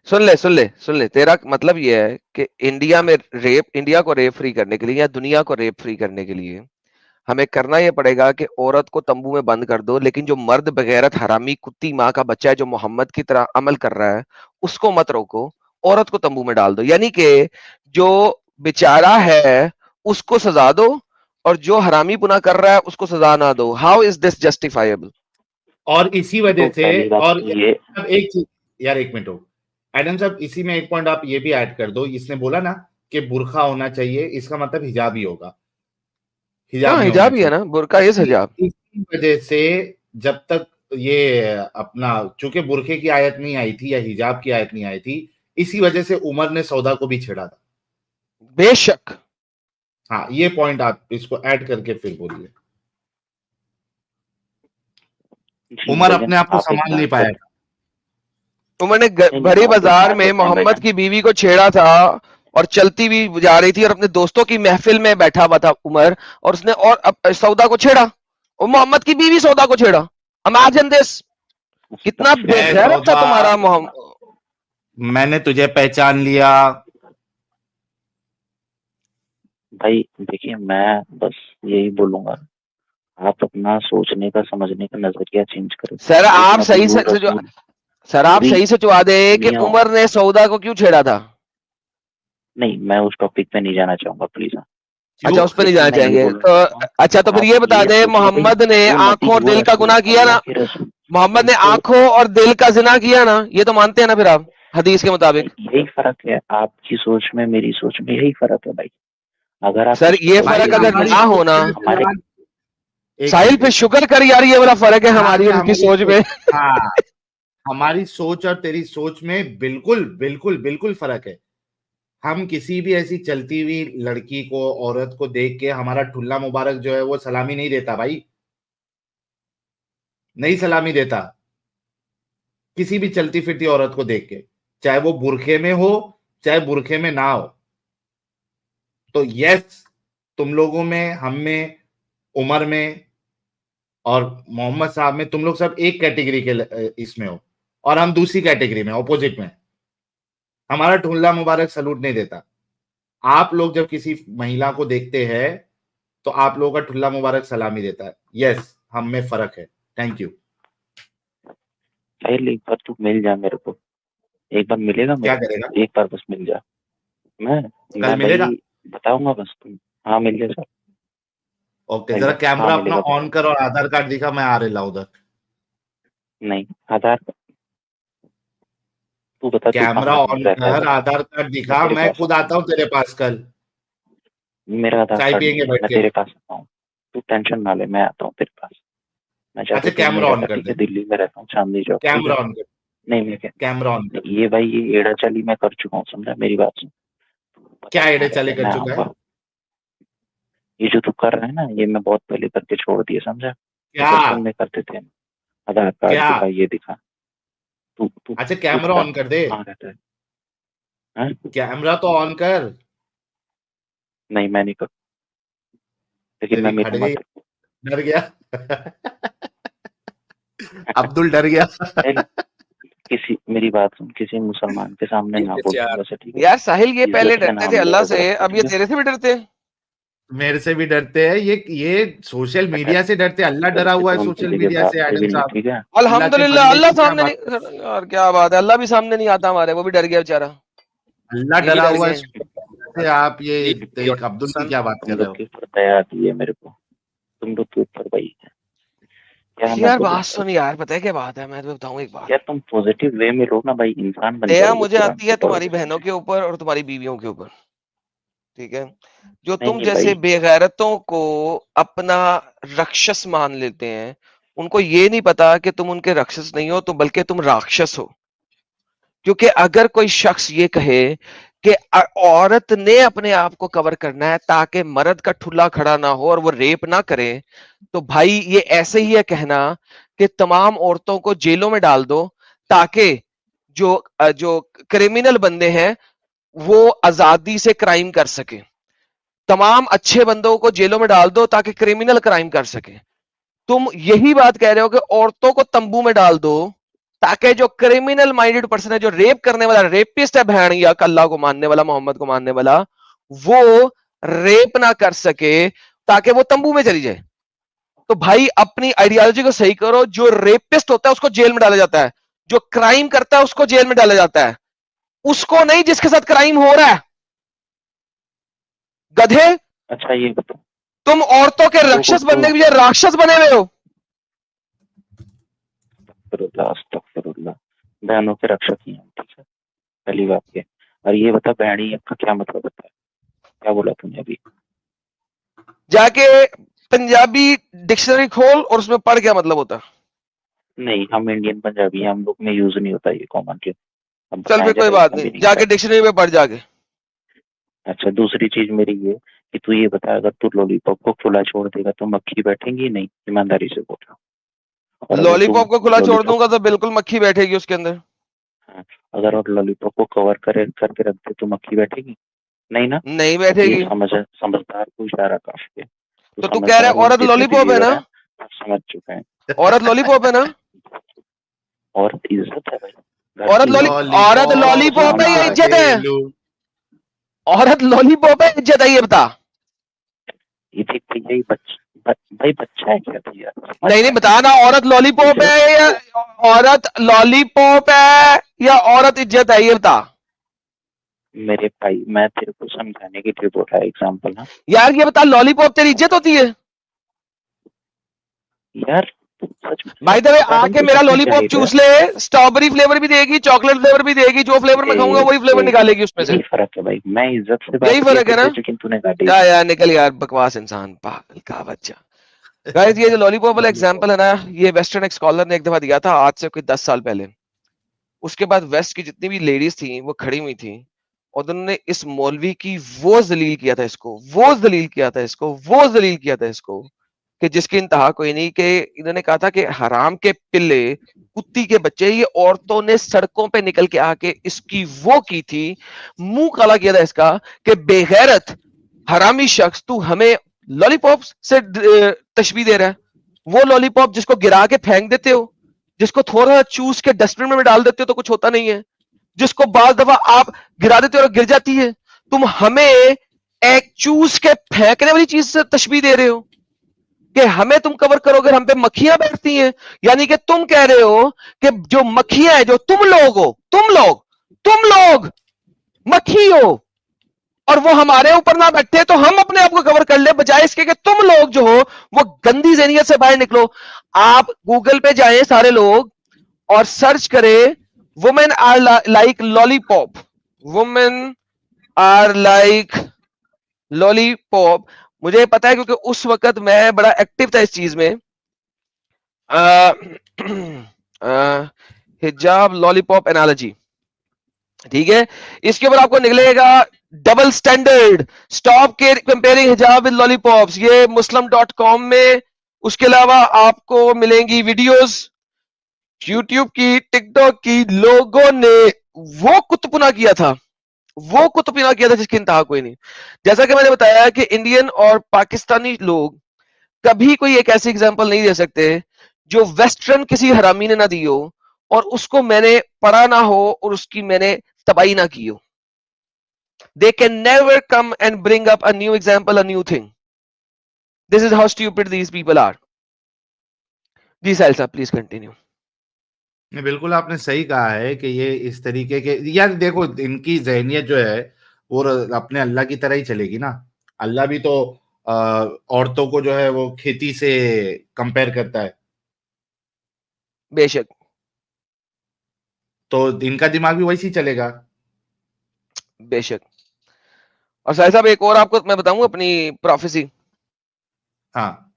A: सुन ले तेरा मतलब ये है कि इंडिया को रेप फ्री करने के लिए या दुनिया को रेप फ्री करने के लिए हमें करना ये पड़ेगा कि औरत को तंबू में बंद कर दो, लेकिन जो मर्द बगैरत हरामी कुत्ती माँ का बच्चा है जो मोहम्मद की तरह अमल कर रहा है उसको मत रोको, औरत को तंबू में डाल दो। यानी कि जो बेचारा है उसको सजा दो और जो हरामी पुना कर रहा है उसको सजा ना दो। How is this justifiable?
C: और इसी वजह
F: देखो
C: से
F: पहली बात
C: और
F: तो ये,
C: अब एक चीज यार एक मिनट हो एडम साहब, इसी में एक पॉइंट आप ये भी ऐड कर दो, इसने बोला ना कि बुर्का होना चाहिए, इसका मतलब हिजाब ही होगा, हिजाब
A: हाँ,
C: नहीं होना
A: हिजाब ही है
C: चाहिए।
A: ना, बुर्का इज हिजाब।
C: इसी वजह से जब तक ये अपना चूंकि बुरखे की आयत नहीं आई थी या हिजाब की आयत नहीं आई थी, इसी वजह से उमर ने सौदा को भी छेड़ा था।
A: बेशक।
C: हाँ ये पॉइंट आप इसको ऐड करके फिर बोलिए। उमर
F: लेकिन
C: अपने आप को
F: आप एक
C: संभाल नहीं
F: बात
C: पाया था।
A: उमर ने
F: नहीं,
A: भरे
F: आप एक
A: बाजार
F: बात
A: में
F: बताएं
A: मोहम्मद
F: भाईजान,
A: की बीवी को छेड़ा था और चलती भी जा रही थी और अपने दोस्तों की महफिल में बैठा हुआ था उमर, और उसने और सौदा को छेड़ा और मोहम्मद की बीवी सौदा को छेड़ा। इमेजिन दिस, कितना
C: ए
A: बेगैरत था
C: सौदा,
A: तुम्हारा मोहम्मद।
C: मैंने तुझे पहचान लिया।
F: भाई देखिए, मैं बस यही बोलूंगा, आप अपना सोचने का समझने का नजरिया चेंज करें।
A: सर
F: एक
A: आप
F: नबी और रसूल,
A: सर आप
F: पूरी
A: सही से चुवा दे कि
F: दुनिया,
A: उमर ने सौदा को क्यों छेड़ा था।
F: नहीं मैं उस टॉपिक पे नहीं जाना चाहूंगा प्लीज।
C: क्यों?
A: अच्छा उस पर नहीं
F: लेकिन
A: जाना
F: मैं ये
A: चाहेंगे
F: बोलना
A: तो
F: चाहता हूँ,
A: अच्छा, तो फिर
F: आप
A: ये बता
F: ये
A: दे,
F: सोचिए भाई,
A: मोहम्मद ने
F: वो
A: आंखों
F: नबी
A: और
F: वो
A: दिल का
F: रसूल,
A: गुनाह किया
F: अल्लाह
A: ना,
F: के रसूल,
A: मोहम्मद ने
F: उनको
A: आंखों और दिल का जिना किया ना, ये तो मानते हैं ना फिर आप हदीस के मुताबिक।
F: यही फर्क है, आपकी सोच में मेरी सोच में यही फर्क है भाई। अगर आप
A: सर
F: उसको
A: ये
C: भाई
A: फर्क
F: तवज्जो
A: अगर
F: देंगे,
C: हमारी
A: ना
C: सोच
A: होना,
C: में
F: हमारे
C: सवाल, एक
A: साहिल
C: मिनट
A: पे
C: एक मिनट,
A: शुक्र कर यार, ये बड़ा फर्क है
C: यहाँ
A: हमारी
C: से
A: और उनकी
C: हमारी
A: सोच में।
C: हाँ हमारी सोच और तेरी सोच में बिल्कुल बिल्कुल बिल्कुल फर्क है। हम किसी भी ऐसी चलती हुई लड़की को, औरत को देख के हमारा ठुल्ला मुबारक जो है वो सलामी नहीं देता भाई, नहीं सलामी देता किसी भी चलती फिरती औरत को देख के, चाहे वो बुरखे में हो चाहे बुरखे में ना हो। तो यस, तुम लोगों में, हम में, उमर में और मोहम्मद साहब में, तुम लोग सब एक कैटेगरी के इसमें हो और हम दूसरी कैटेगरी में, ऑपोजिट में। हमारा ठुल्ला मुबारक सलूट नहीं देता। आप लोग जब किसी महिला को देखते हैं तो आप लोगों का ठुल्ला मुबारक सलामी देता है। यस, हम में फर्क है। Thank you.
F: साहिल एक बार तू मिल जा मेरे को, एक बार मिलेगा
C: क्या
F: मेरे
C: करेगा?
F: को, एक बार बस मिल जा। मैं
C: कल मिलेगा?
F: भाई बताऊंगा बस, तुम हाँ मिल जा।
C: ओके, जरा कैमरा
F: हाँ
C: अपना
F: मिलेगा
C: ऑन कर और आधार कार्ड दिखा, मैं आ रहा उधर।
F: नहीं, आधार, तू बता तू
C: कैमरा
F: कहाँ
C: ऑन
F: रहता है
C: कर,
F: बस,
C: आधार कार्ड दिखा,
F: तेरे
C: मैं
F: पास
C: खुद आता हूँ तेरे पास कल,
F: मेरा आधार
C: चाय
F: कार्ड
C: पियेंगे
F: नहीं है,
C: बैठ
F: मैं
C: के।
F: तेरे पास आता हूँ, तू टेंशन ना ले, मैं आता हूँ तेरे पास। मैं
C: अच्छा
F: ज्यादा दूर नहीं
C: कैमरा ऑन
F: रहता,
C: कर
F: ठीक
C: दे,
F: है, दिल्ली में रहता हूँ, चांदनी चौक, ठीक
C: कैमरा
F: है।
C: ऑन कर,
F: नहीं मैं क्या,
C: कैमरा ऑन कर।
F: ये भाई ये एड़ा चली मैं कर चुका हूँ, समझा मेरी बात सुन, बता
C: क्या
F: कहाँ
C: एड़े
F: रहता
C: चले
F: है,
C: कर
F: मैं
C: चुका है?
F: आऊंगा। ये जो तू कर रहा है ना, ये मैं बहुत पहले करके छोड़ दिया, समझा। ये
C: क्या
F: बचपन में करते थे, आधार कार्ड
C: क्या?
F: दिखा, ये दिखा, तू तू
C: अच्छा
F: तू
C: कैमरा
F: बता
C: ऑन कर दे,
F: कहाँ रहता है, हाँ?
C: कैमरा तो ऑन कर।
F: नहीं मैं नहीं कर, लेकिन मैं
C: तेरी फट
F: मिलूंगा
C: गई,
F: तेरे
C: डर गया। अब्दुल डर गया।
F: को। किसी मेरी बात सुन, किसी मुसलमान के सामने ना बोल
D: यार
F: वैसे, ठीक है?
A: यार साहिल ये पहले
F: इज्जत से
A: डरते थे
F: नाम ले
A: अल्लाह
F: अगर
A: से,
F: रखता,
A: अब ये
F: ठीक है?
A: तेरे से भी डरते हैं।
C: मेरे से भी डरते हैं, ये सोशल
F: मैं
C: मीडिया से डरते हैं। अल्लाह डरा
F: वैसे
C: हुआ है
F: तो हम
C: सोशल
F: किसी के
C: मीडिया से
F: बाप के भी
C: एडम
F: नहीं,
C: साहब।
F: ठीक है?
C: अल्लाह के
A: अल्हम्दुलिल्लाह,
C: बंदे
A: अल्लाह
C: की क्या
A: सामने
C: बात,
A: नहीं, और क्या बात है, अल्लाह भी सामने नहीं आता हमारे, वो भी डर गया बेचारा,
C: अल्लाह
A: ये भी
C: डरा
A: डर
C: हुआ है
A: गए।
C: सोशल मीडिया से। आप ये
D: एक
C: एक अब्दुल की क्या बात कर
F: हम
C: रहे
F: लोग
C: हो?
F: की दया आती है मेरे को तुम लोग के ऊपर भाई। क्या मैं
A: यार
F: बोलूं
A: बात सुन यार, पता है क्या बात है, मैं तुम्हें बताऊं एक बात।
F: यार, तुम पॉजिटिव वे में लो ना भाई, इंसान बन
A: दया
F: जाओगे
A: मुझे
F: पूरा
A: आती है तुम्हारी
F: ऑटोमेटिक।
A: बहनों के ऊपर और तुम्हारी बीवियों के ऊपर, ठीक है। जो
F: नहीं
A: तुम
F: नहीं
A: जैसे
F: भाई,
A: बेगैरतों को अपना राक्षस मान लेते हैं, उनको ये नहीं पता कि तुम उनके राक्षस नहीं हो, तो बल्कि तुम राक्षस हो। क्योंकि अगर कोई शख्स ये कहे कि औरत ने अपने आप को कवर करना है ताकि मर्द का ठुल्ला खड़ा ना हो और वो रेप ना करे, तो भाई ये ऐसे ही है कहना कि तमाम औरतों को जेलों में डाल दो ताकि जो क्रिमिनल बंदे हैं वो आजादी से क्राइम कर सके। तमाम अच्छे बंदों को जेलों में डाल दो ताकि क्रिमिनल क्राइम कर सके। तुम यही बात कह रहे हो कि औरतों को तंबू में डाल दो ताकि जो क्रिमिनल माइंडेड पर्सन है, जो रेप करने वाला रेपिस्ट है, भैणिया अल्लाह को मानने वाला, मोहम्मद को मानने वाला, वो रेप ना कर सके ताकि वो तंबू में चली जाए। तो भाई अपनी आइडियोलॉजी को सही करो। जो रेपिस्ट होता है उसको जेल में डाला जाता है, जो क्राइम करता है उसको जेल में डाला जाता है, उसको नहीं जिसके साथ क्राइम हो रहा है। गधे,
F: अच्छा ये बताओ,
A: तुम औरतों के राक्षस बनने के बजाय राक्षस बने हुए हो।
F: अस्तगफिरुल्लाह, बहनों के रक्षक ही हैं, ठीक है, पहली बात ये। और ये बता, बहनी का क्या मतलब होता है, क्या बोला तूने अभी?
A: जाके पंजाबी डिक्शनरी खोल और उसमें पढ़ क्या मतलब होता है।
F: नहीं, हम इंडियन पंजाबी हैं, हम लोग में यूज नहीं होता ये कॉमन के। अब
A: चल
F: बताएं
A: फिर कोई
F: जरा
A: बात
F: इसका
A: नहीं,
F: मीनिंग क्या
A: जाके डिक्शनरी में पढ़ जाके।
F: है। अच्छा, दूसरी चीज मेरी ये कि तू ये बता, अगर तू लॉलीपॉप को खुला छोड़ देगा तो मक्खी बैठेंगी नहीं? ईमानदारी से बोल रहा हूँ। और अगर तू
A: लॉलीपॉप को खुला छोड़
F: लॉलीपॉप,
A: दूंगा तो बिल्कुल मक्खी बैठेगी उसके अंदर।
F: हाँ, अगर और लॉलीपॉप को कवर करके रख दे तो मक्खी बैठेगी नहीं ना?
A: नहीं
F: अब ये
A: बैठेगी।
F: समझदार को इशारा काफी है, तो
A: तो तू कह रहा
F: समझदार
A: है
F: लोग
A: औरत
F: जितने भी
A: लॉलीपॉप है
F: व्यूअर
A: ना?
F: हैं सब समझ चुके हैं।
A: औरत लॉलीपॉप है ना?
F: औरत इज्जत है भाई, घर
A: औरत
F: की
A: लॉली
F: इज्जत,
A: औरत
C: लॉलीपॉप
A: लॉलीपॉप है या
C: हम
A: इज्जत है?
C: घरेलू।
A: औरत लॉलीपॉप है इज्जत है, ये बता।
F: ये देख भैया, ये भाई बच्चा है क्या भैया?
A: नहीं नहीं बता ना, औरत लॉलीपॉप है या औरत लॉलीपॉप है या औरत इज्जत है, ये बता।
F: मेरे भाई, मैं तेरे को समझाने के लिए बोल रहा है एग्जाम्पल ना
A: यार ये बता, लॉलीपॉप तेरी इज्जत होती है?
F: यार, सच में
A: भाई द वे
F: कारण
A: आके
F: तो
A: मेरा
F: सब कुछ
A: लॉलीपॉप
F: जाहिर है।
A: चूस ले, स्ट्रॉबेरी फ्लेवर भी देगी, चॉकलेट फ्लेवर भी देगी, जो फ्लेवर मैं खाऊंगा वही फ्लेवर निकालेगी उसमें से।
F: यही फर्क है भाई, मैं इज्जत से
A: यही
F: बात किया
A: फर्क है ना?
F: तेरे से, लेकिन तूने गाली
A: जा यार निकल यार, बकवास इंसान, पागल का बच्चा। गाइस ये जो लॉलीपॉप वाला एग्जांपल है ना, ये वेस्टर्न एक स्कॉलर ने एक दफा दिया था, आज से कोई 10 साल पहले। उसके बाद वेस्ट की जितनी भी लेडीज थी वो खड़ी हुई थी और उन्होंने इस मौलवी की वो जलील किया था इसको, वो जलील किया था इसको, वो जलील किया था इसको, कि जिसकी इंतहा कोई नहीं। कि इन्होंने कहा था कि हराम के पिल्ले, कुत्ती के बच्चे, ये औरतों ने सड़कों पे निकल के आके इसकी वो की थी, मुंह काला किया था इसका कि बेगैरत हरामी शख्स, तू हमें लॉलीपॉप से तशबीह दे रहा है। वो लॉलीपॉप जिसको गिरा के फेंक देते हो, जिसको थोड़ा चूस के डस्टबिन में डाल देते हो तो कुछ होता नहीं है, जिसको बाल दफा आप गिरा देते हो और गिर जाती है, तुम हमें एक चूस के फेंकने वाली चीज से तशबीह दे रहे हो कि हमें तुम कवर करोगे, हम पे मक्खियां बैठती हैं। यानी कि तुम कह रहे हो कि जो मक्खियां हैं, जो तुम लोग हो, तुम लोग मक्खी हो और वो हमारे ऊपर ना बैठे तो हम अपने आप को कवर कर ले, बजाय इसके कि तुम लोग जो हो वो गंदी ज़हनियत से बाहर निकलो। आप गूगल पे जाएं सारे लोग और सर्च करें women are like lollipop, women are like lollipop. मुझे पता है क्योंकि उस वक्त मैं बड़ा एक्टिव था इस चीज में। हिजाब लॉलीपॉप एनालॉजी, ठीक है। इसके ऊपर आपको निकलेगा डबल स्टैंडर्ड, स्टॉप के कंपेयरिंग हिजाब विद लॉलीपॉप्स, ये muslim.com में। उसके अलावा आपको मिलेंगी वीडियोस यूट्यूब की, टिकटॉक की। लोगों ने वो कुतुबना किया था, वो कुतुबना किया था जिसकी इंतहा कोई नहीं। जैसा कि मैंने बताया कि इंडियन और पाकिस्तानी लोग कभी कोई एक ऐसी एग्जांपल नहीं दे सकते जो वेस्टर्न किसी हरामी ने ना दी हो और उसको मैंने पढ़ा ना हो और उसकी मैंने तबाही ना की हो। They can never come and bring up a new example, a new thing. This is how stupid these people are. जी साहिल साहब प्लीज कंटिन्यू।
C: नहीं, बिल्कुल आपने सही कहा है कि ये इस तरीके के, यार देखो इनकी जहनियत जो है वो अपने अल्लाह की तरह ही चलेगी ना। अल्लाह भी तो औरतों को जो है वो खेती से कंपेयर करता है,
A: बेशक
C: तो इनका दिमाग भी वैसे ही चलेगा।
A: बेशक। और साहिब साहब एक और आपको मैं बताऊं अपनी प्रोफेसी,
C: हाँ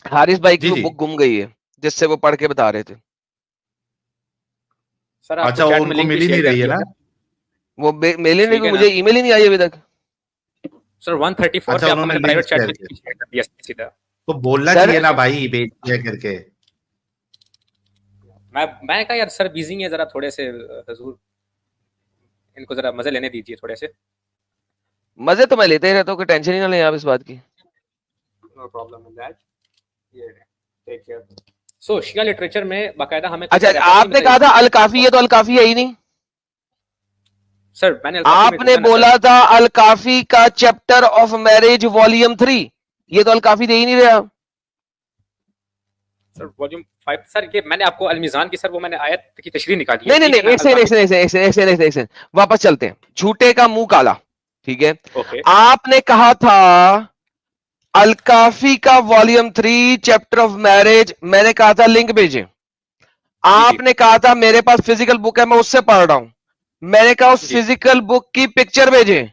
A: हारिस भाई की
C: जी
A: वो
C: जी।
A: बुक गुम गई है जिससे वो पढ़ के बता रहे थे।
D: सर
C: अच्छा,
D: आपको
C: वो
D: चैट में
C: उनको
D: लिंक भी
C: मिल ही
D: शेयर
C: नहीं
D: कर
C: रही है
D: दिया
C: ना?
D: है।
A: वो मेल ही नहीं,
D: ठीक है ना
A: मुझे ईमेल ही नहीं आई अभी तक।
D: सर 134
C: अच्छा,
D: पे आपको
C: उन्होंने
D: मैंने
C: लिंक
D: प्राइवेट चैट
C: शेयर
D: में
C: किया,
D: शेयर कर दिया सीधा।
C: तो बोलना
A: सर
C: चाहिए ना भाई भेज दिया करके।
D: मैं कहा यार सर बिजी है, जरा थोड़े से हजूर इनको जरा मजे लेने दीजिए थोड़े से।
A: मजे तो मैं लेते ही रहता हूँ, कोई टेंशन ही ना लें आप इस बात की।
D: नो प्रॉब्लम इन दैट, ये टेक केयर। सो शिया लिटरेचर में बाकायदा हमें
A: अच्छा,
D: कुछ रेफरेंस नहीं
A: आपने कहा था अल काफी है, तो अल काफी है ही नहीं।
D: सर मैंने अल-काफी में
A: आपने
D: ढूंढा ना
A: बोला
D: सर।
A: था अल काफी का चैप्टर ऑफ मैरिज वॉल्यूम 3, ये तो अल काफी दे ही नहीं रहा।
D: सर वॉल्यूम 5 सर, ये मैंने आपको अलमीजान की सर वो मैंने आयत की तशरीह निकाली है।
A: नहीं नहीं
D: ठीक है
A: नहीं,
D: ना,
A: एक सेकंड एक
D: अल-काफी।
A: सेकंड एक सेकंड एक सेकंड, वापस चलते हैं। झूठे का मुंह काला, ठीक है।
D: ओके
A: आपने कहा था अल काफी का वॉल्यूम 3 चैप्टर ऑफ मैरिज, मैंने कहा था लिंक भेजें। आपने कहा था मेरे पास फिजिकल बुक है मैं उससे पढ़ रहा हूं, मैंने कहा उस
D: जी।
A: फिजिकल बुक की पिक्चर भेजें।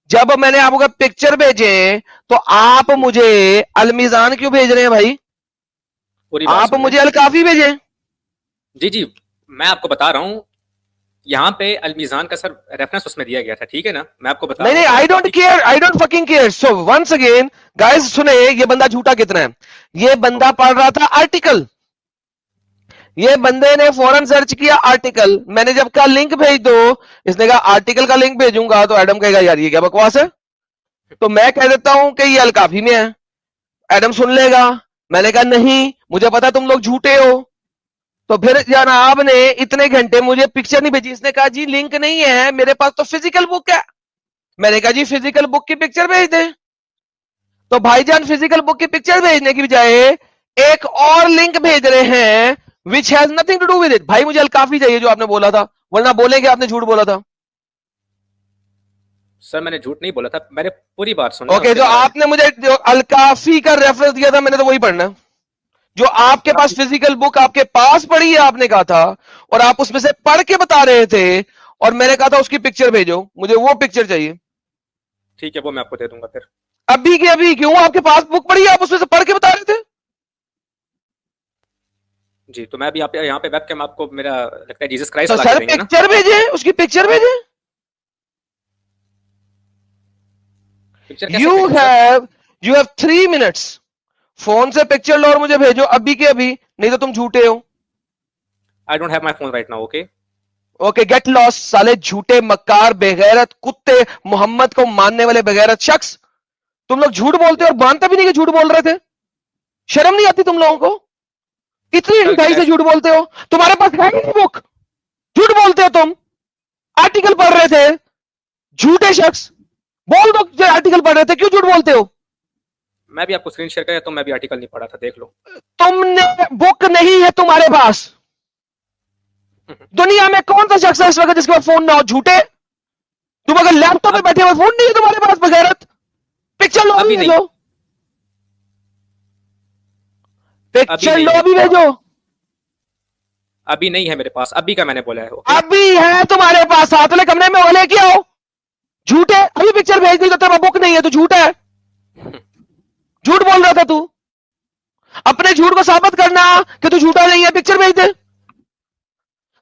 A: जब मैंने आपको पिक्चर भेजे तो आप मुझे अलमीजान क्यों भेज रहे हैं भाई?
D: पूरी बात
A: आप
D: सुन लें।
A: मुझे अल काफी भेजे।
D: जी जी, मैं आपको बता रहा हूँ यहाँ पे अलमीजान का सर रेफरेंस उसमें दिया गया था, ठीक है ना, मैं आपको बता
A: नहीं
D: रहा
A: नहीं,
D: हूँ
A: I don't care, I don't fucking care. So once again guys सुने, ये बंदा झूठा कितना है। ये बंदा पढ़ रहा था आर्टिकल, ये बंदे ने फौरन सर्च किया आर्टिकल, मैंने जब कहा लिंक भेज दो, इसने कहा आर्टिकल का लिंक भेजूंगा, तो एडम कहेगा यार ये क्या बकवास है, तो मैं कह देता हूं कि ये अल काफी में है। एडम सुन लेगा। मैंने कहा नहीं, मुझे पता तुम लोग झूठे हो। तो फिर जनाब ने इतने घंटे मुझे पिक्चर नहीं भेजी, इसने कहा जी लिंक नहीं है मेरे पास तो फिजिकल बुक है। मैंने कहा जी फिजिकल बुक की पिक्चर भेज दे। तो भाईजान फिजिकल बुक की पिक्चर भेजने की बजाय एक और लिंक भेज रहे हैं which has nothing to do with it. भाई मुझे अल काफी चाहिए जो आपने बोला था, वरना बोलेंगे आपने झूठ बोला था।
D: सर मैंने झूठ नहीं बोला था, मैंने पूरी बात सुनी।
A: ओके, जो आपने मुझे जो अल काफी का रेफरेंस दिया था मैंने तो वही पढ़ना। जो आपके पास फिजिकल बुक आपके पास पड़ी है आपने कहा था, और आप उसमें से पढ़ के बता रहे थे, और मैंने कहा था उसकी पिक्चर भेजो, मुझे वो पिक्चर चाहिए।
D: ठीक है, वो मैं आपको दे दूंगा फिर।
A: अभी के अभी क्यों, आपके पास बुक पड़ी है आप उसमें से पढ़ के बता रहे थे।
D: जी, तो मैं अभी यहाँ पे वेबकैम आपको मेरा लगता है जीसस क्राइस्ट
A: तो
D: ला के
A: सर
D: देंगे ना।
A: पिक्चर भेजे, उसकी पिक्चर भेजे।
D: पिक्चर कैसे
A: यू
D: भेजूं सर?
A: हैव 3 मिनट्स, फोन से पिक्चर लो और मुझे भेजो अभी के अभी, नहीं तो तुम झूठे हो।
D: I don't have my phone right now, okay.
A: Okay get lost साले झूठे मक्कार बेगैरत कुत्ते, मोहम्मद को मानने वाले बेगैरत शख्स। तुम लोग झूठ बोलते हो और मानते भी नहीं कि झूठ बोल रहे थे। शर्म नहीं आती तुम लोगों को? कितनी ढिठाई से झूठ बोलते हो। तुम्हारे पास है नहीं बुक, झूठ बोलते हो तुम। आर्टिकल पढ़ रहे थे, झूठे शख्स। बोल दो जो आर्टिकल पढ़ रहे थे, क्यों झूठ बोलते हो?
D: मैं भी आपको स्क्रीन शेयर किया, तो मैं भी आर्टिकल नहीं पढ़ा था, देख लो।
A: तुमने बुक नहीं है तुम्हारे पास। दुनिया में कौन सा शख्स है इस वक्त जिसके पास फोन ना हो? झूठे। तुम अगर लैपटॉप पे बैठे हुए, फोन नहीं है तुम्हारे पास बगैरत, पिक्चर लो अभी भेजो, पिक्चर लो अभी भेजो।
D: अभी नहीं है मेरे पास, अभी का मैंने बोला है, ओके?
A: अभी है तुम्हारे पास, साथ वाले कमरे में वाले क्या हो? झूठे। अभी पिक्चर भेज दी तो तेरा बुक नहीं है, तो झूठ है। झूठ बोल रहा था तू। अपने झूठ को साबित करना कि तू झूठा नहीं है, पिक्चर भेज दे।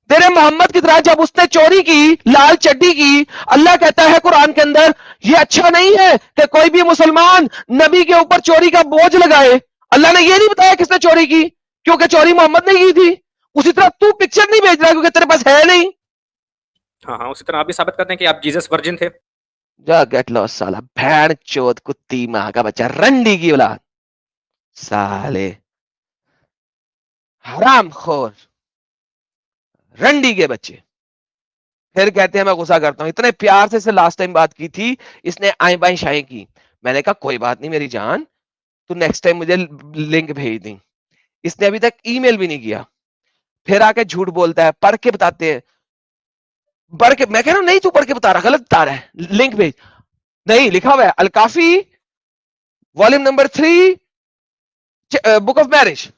A: तेरे मोहम्मद की तरह जब उसने चोरी की, लाल चड्डी की, अल्लाह कहता है कुरान के अंदर ये अच्छा नहीं है कि कोई भी मुसलमान नबी के ऊपर चोरी का बोझ लगाए। अल्लाह ने ये नहीं बताया किसने चोरी की, क्योंकि चोरी मोहम्मद ने की थी। उसी तरह तू पिक्चर नहीं भेज रहा क्योंकि तेरे पास है नहीं।
D: हाँ हाँ, उसी तरह आप भी साबित करते हैं कि आप जीसस वर्जिन थे।
A: जा गेट लॉस्ट साला भैंड चोद कुत्ती मां का बच्चा, रंडी की औलाद, साले हरामखोर रंडी के बच्चे। फिर कहते हैं मैं गुस्सा करता हूं। इतने प्यार से इससे लास्ट टाइम बात की थी, इसने आई बाई शाई की। मैंने कहा कोई बात नहीं मेरी जान, तू नेक्स्ट टाइम मुझे लिंक भेज दी। इसने अभी तक ईमेल भी नहीं किया। फिर आके झूठ बोलता है, पढ़ के बताते हैं। पढ़ के, मैं कह रहा हूं नहीं तू पढ़ के बता रहा, गलत बता रहा है, लिंक भेज। नहीं लिखा हुआ है अल काफी volume number 3 book of marriage.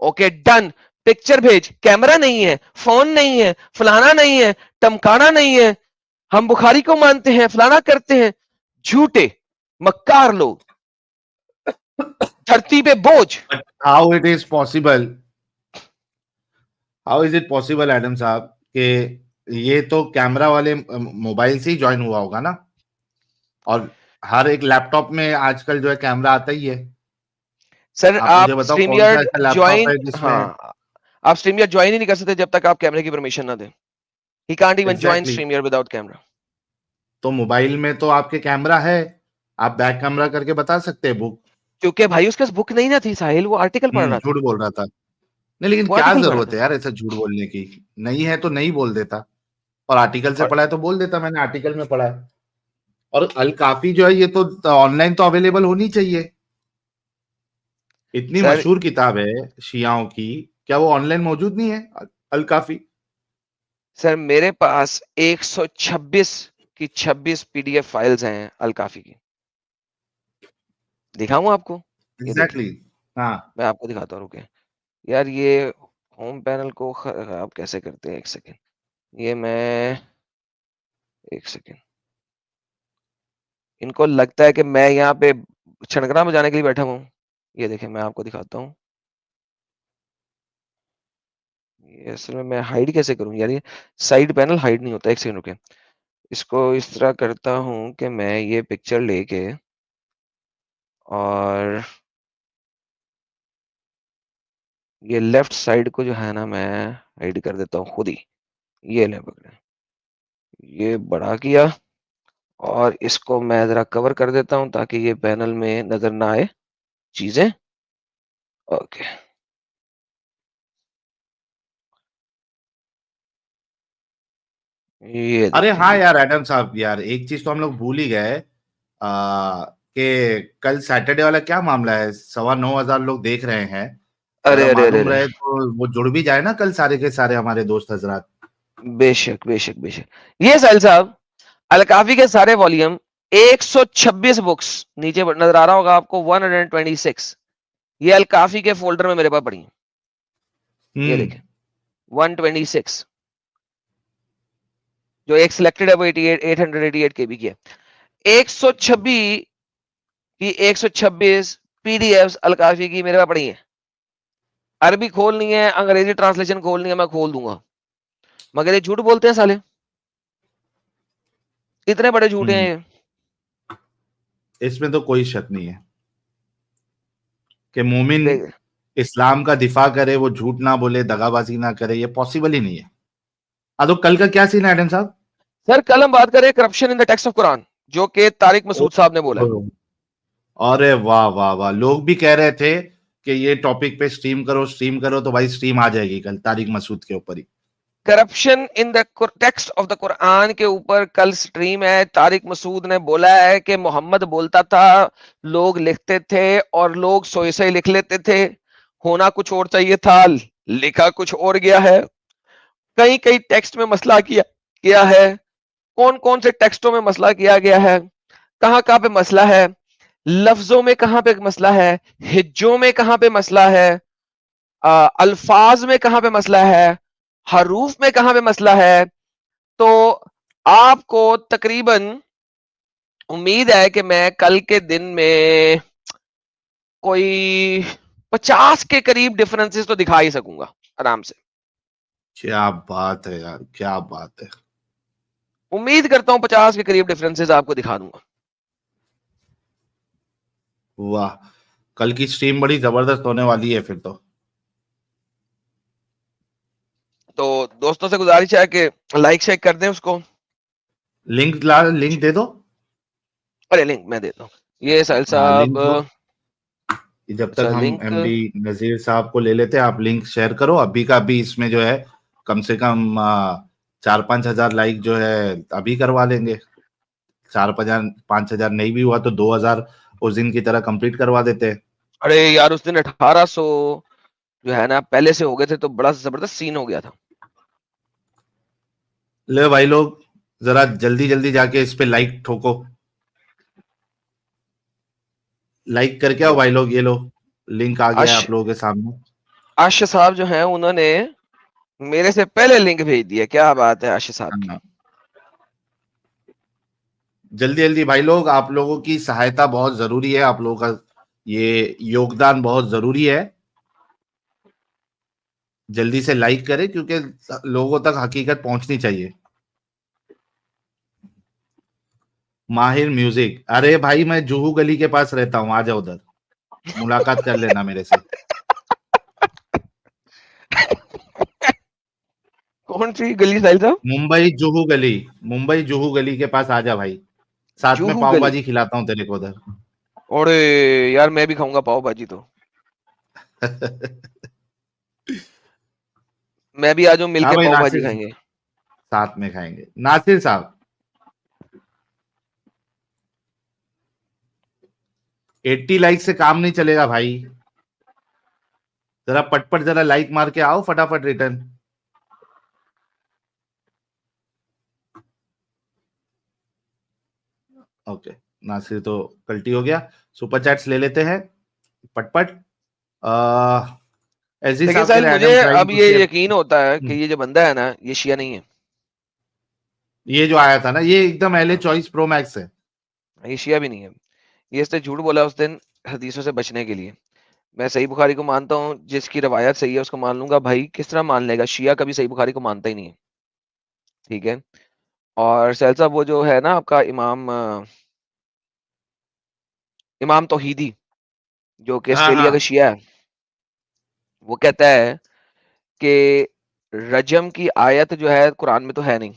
A: Okay done, picture भेज, कैमरा नहीं है, फोन नहीं है, फलाना नहीं है, टमकाना नहीं है, हम बुखारी को मानते हैं, फलाना करते हैं, झूठे मक्कार लोग, धरती पे बोझ।
C: But how it is possible? How is it possible, Adam साहब, कि ये तो कैमरा वाले मोबाइल से ही ज्वाइन हुआ होगा ना, और हर एक लैपटॉप में आजकल जो है कैमरा आता ही है।
A: सर
C: आप मुझे
A: आप
C: बताओ कौन सा
A: स्ट्रीमयार्ड
C: ऐसा लैपटॉप
A: ज्वाइन,
C: है जिसमें
A: हाँ आप स्ट्रीमयार्ड ज्वाइन ही नहीं कर सकते जब तक आप कैमरे की परमिशन ना दें। He can't even join
C: exactly
A: StreamYard without camera.
C: तो मोबाइल में तो आपके कैमरा है, आप बैक कैमरा करके बता सकते हैं बुक।
A: क्योंकि भाई उसके पास बुक नहीं ना थी साहिल, वो आर्टिकल पढ़ रहा था,
C: झूठ बोल रहा था। नहीं, लेकिन
A: वो
C: क्या
A: आर्टिकल पढ़ रहा
C: जरूरत
A: था।
C: है यार ऐसा झूठ बोलने की? नहीं है तो नहीं बोल देता, और आर्टिकल से
A: और
C: पढ़ा है तो बोल देता मैंने आर्टिकल में पढ़ा है। और अल काफी जो है ये तो ऑनलाइन तो अवेलेबल होनी चाहिए, इतनी
A: सर
C: मशहूर किताब है शियाओं की, क्या वो ऑनलाइन मौजूद नहीं है अल काफी?
A: सर मेरे पास 126 की 26 पीडीएफ फाइल्स हैं अल काफी की, दिखाऊं आपको? ये देखें,
C: एग्जैक्टली हाँ।
A: मैं आपको दिखाता हूँ, रुके यार, ये होम पैनल को आप कैसे करते हैं, एक सेकेंड, ये मैं, एक सेकेंड, इनको लगता है कि मैं यहाँ पे छनगना बजाने के लिए बैठा हूँ। ये देखें मैं आपको दिखाता हूँ, ये असल में मैं हाइड कैसे करूँ यार, ये साइड पैनल हाइड नहीं होता। एक सेकंड रुके, इसको इस तरह करता हूँ कि मैं ये पिक्चर लेके और ये लेफ्ट साइड को जो है ना मैं हाइड कर देता हूँ खुद ही। ये ले पकड़े, ये बड़ा किया और इसको मैं जरा कवर कर देता हूँ ताकि ये पैनल में नजर ना आए चीजें। ओके, ये
C: अरे
A: देखें
C: हाँ
A: जी।
C: यार एडम साहब, यार एक चीज तो हम लोग भूल ही गए, कि कल सैटरडे वाला क्या मामला है, 9,900 लोग देख रहे हैं।
A: अरे
C: जरा
A: अरे अरे
C: मालूम
A: अरे,
C: रहे तो वो जुड़ भी जाए ना कल सारे के सारे हमारे दोस्त हजरात।
A: बेशक बेशक बेशक। ये साहिल साहब अलकाफी के सारे वॉल्यूम 126 बुक्स, नीचे नजर आ रहा होगा आपको 126, ये अलकाफी के फोल्डर में मेरे पास पड़ी हैं। ये
C: हम्म।
A: देखें 126, जो एक सिलेक्टेड है वो 88 888 केबी की है। 126 की 126 पीडीएफ अलकाफी की मेरे पास पड़ी है। अरबी खोलनी है, अंग्रेजी ट्रांसलेशन खोलनी है, मैं खोल दूंगा, मगर ये झूठ बोलते हैं साले, इतने बड़े झूठे हैं
C: हम्म।
A: ये।
C: इसमें तो कोई शक नहीं है कि मोमिन
A: देख
C: इस्लाम का दिफा करे, वो झूठ ना बोले, दगाबाजी ना करे, ये पॉसिबल ही नहीं है। तो कल का क्या सीन है एडम साहब?
A: सर कल हम बात करें corruption in the text of Quran, जो कि तारिक मसूद साहब ने बोला है।
C: अरे वाह वाह वाह, लोग भी कह रहे थे कि ये टॉपिक पे स्ट्रीम करो, तो भाई स्ट्रीम आ जाएगी कल तारिक मसूद के ऊपर ही।
A: Corruption in the text of the Quran के ऊपर कल स्ट्रीम है। तारिक मसूद ने बोला है कि मोहम्मद बोलता था, लोग लिखते थे और लोग सोए से लिख लेते थे, होना कुछ और चाहिए था, लिखा कुछ और गया है। कई कई टेक्स्ट में मसला किया गया है, कौन कौन से टेक्स्टों में मसला किया गया है, कहां कहां पे मसला है, लफ्जों में कहां पे मसला है, हिज्जों में कहां पे मसला है, अल्फाज में कहां पे मसला है, हरूफ में कहां पे मसला है। तो आपको तकरीबन उम्मीद है कि मैं कल के दिन में कोई 50 के करीब डिफरेंसेस तो दिखा ही सकूंगा आराम से।
C: क्या बात है यार, क्या बात है।
A: उम्मीद करता हूं 50 के करीब डिफरेंसेस आपको दिखा दूंगा।
C: वाह, कल की स्ट्रीम बड़ी जबरदस्त होने वाली है फिर तो।
A: तो दोस्तों से गुजारिश है कि लाइक शेयर कर दें उसको।
C: लिंक दे दो।
A: अरे लिंक मैं देता हूँ, ये साहिल
C: हाँ लिंक
A: साहब,
C: दो, जब तक
A: अच्छा
C: हम
A: लिंक,
C: एमडी नजीर साहब को ले लेते हैं। आप लिंक शेयर करो अभी का अभी, इसमें जो है कम से कम 4-5 हजार लाइक जो है अभी करवा लेंगे। 4-5 हजार नहीं भी हुआ तो 2,000 उस दिन की तरह कंप्लीट करवा देते हैं।
A: अरे यार उस दिन 1800 जो है ना पहले से हो गए थे तो बड़ा जबरदस्त सीन हो गया था।
C: ले भाई लोग, जरा जल्दी जल्दी जाके इस पे लाइक ठोको। लाइक करके आओ भाई लोग, ये लो लिंक आ गया है आप लोगों के सामने।
A: आशा साहब जो हैं उन्होंने मेरे से पहले लिंक भेज दिया, क्या बात है आशा साहब की।
C: हाँ। जल्दी जल्दी भाई लोग, आप लोगों की सहायता बहुत जरूरी है, आप लोगों का ये योगदान बहुत जरूरी है। जल्दी से लाइक करें क्योंकि लोगों तक हकीकत पहुंचनी चाहिए। माहिर म्यूजिक, अरे भाई मैं जुहू गली के पास रहता हूँ, आ जाओ उधर, मुलाकात कर लेना मेरे से।
A: कौन सी गली साहिल साहब?
C: मुंबई जुहू गली, मुंबई जुहू गली के पास आ जा भाई, साथ में
A: जुहू
C: पाव
A: गली?
C: भाजी खिलाता हूँ तेरे को उधर।
A: अरे यार मैं भी खाऊंगा पाव भाजी तो। मैं भी आ जाऊं,
C: हाँ
A: मिलके
C: भाई
A: पाव भाजी
C: नासिर,
A: खाएंगे।
C: साथ में खाएंगे। नासिर साहब 80 लाइक से काम नहीं चलेगा भाई, जरा पटपट जरा लाइक मार के आओ फटाफट रिटर्न। ओके नासिर तो कल्टी हो गया। सुपर चैट्स ले लेते हैं पटपट। एसजी
A: लेकिन
C: साहब के
A: साहिल
C: लिए
A: मुझे
C: एडम ट्राइंग
A: अब
C: टू
A: ये
C: शेयर।
A: यकीन होता है कि ये जो बंदा है ना ये शिया नहीं है।
C: ये जो आया था ना ये एकदम एले चॉइस प्रो मैक्स है।
A: ये शिया भी नहीं है। ये इसने झूठ बोला उस दिन हदीसों से बचने के लिए। मैं सही बुखारी को मानता हूँ, जिसकी रवायत सही है उसको मान लूंगा। भाई किस तरह मान लेगा? शिया कभी सही बुखारी को मानता ही नहीं है। ठीक है। और सैल साहब वो जो है ना आपका इमाम तौहीदी जो कि
C: हाँ
A: ऑस्ट्रेलिया का
C: हाँ
A: शिया है, वो कहता है कि रजम की आयत जो है कुरान में तो है नहीं।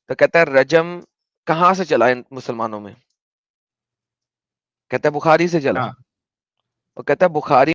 A: तो कहता है रजम कहाँ से चला इन मुसलमानों में? कहता है बुखारी से चला।
C: हाँ।
A: और कहता है बुखारी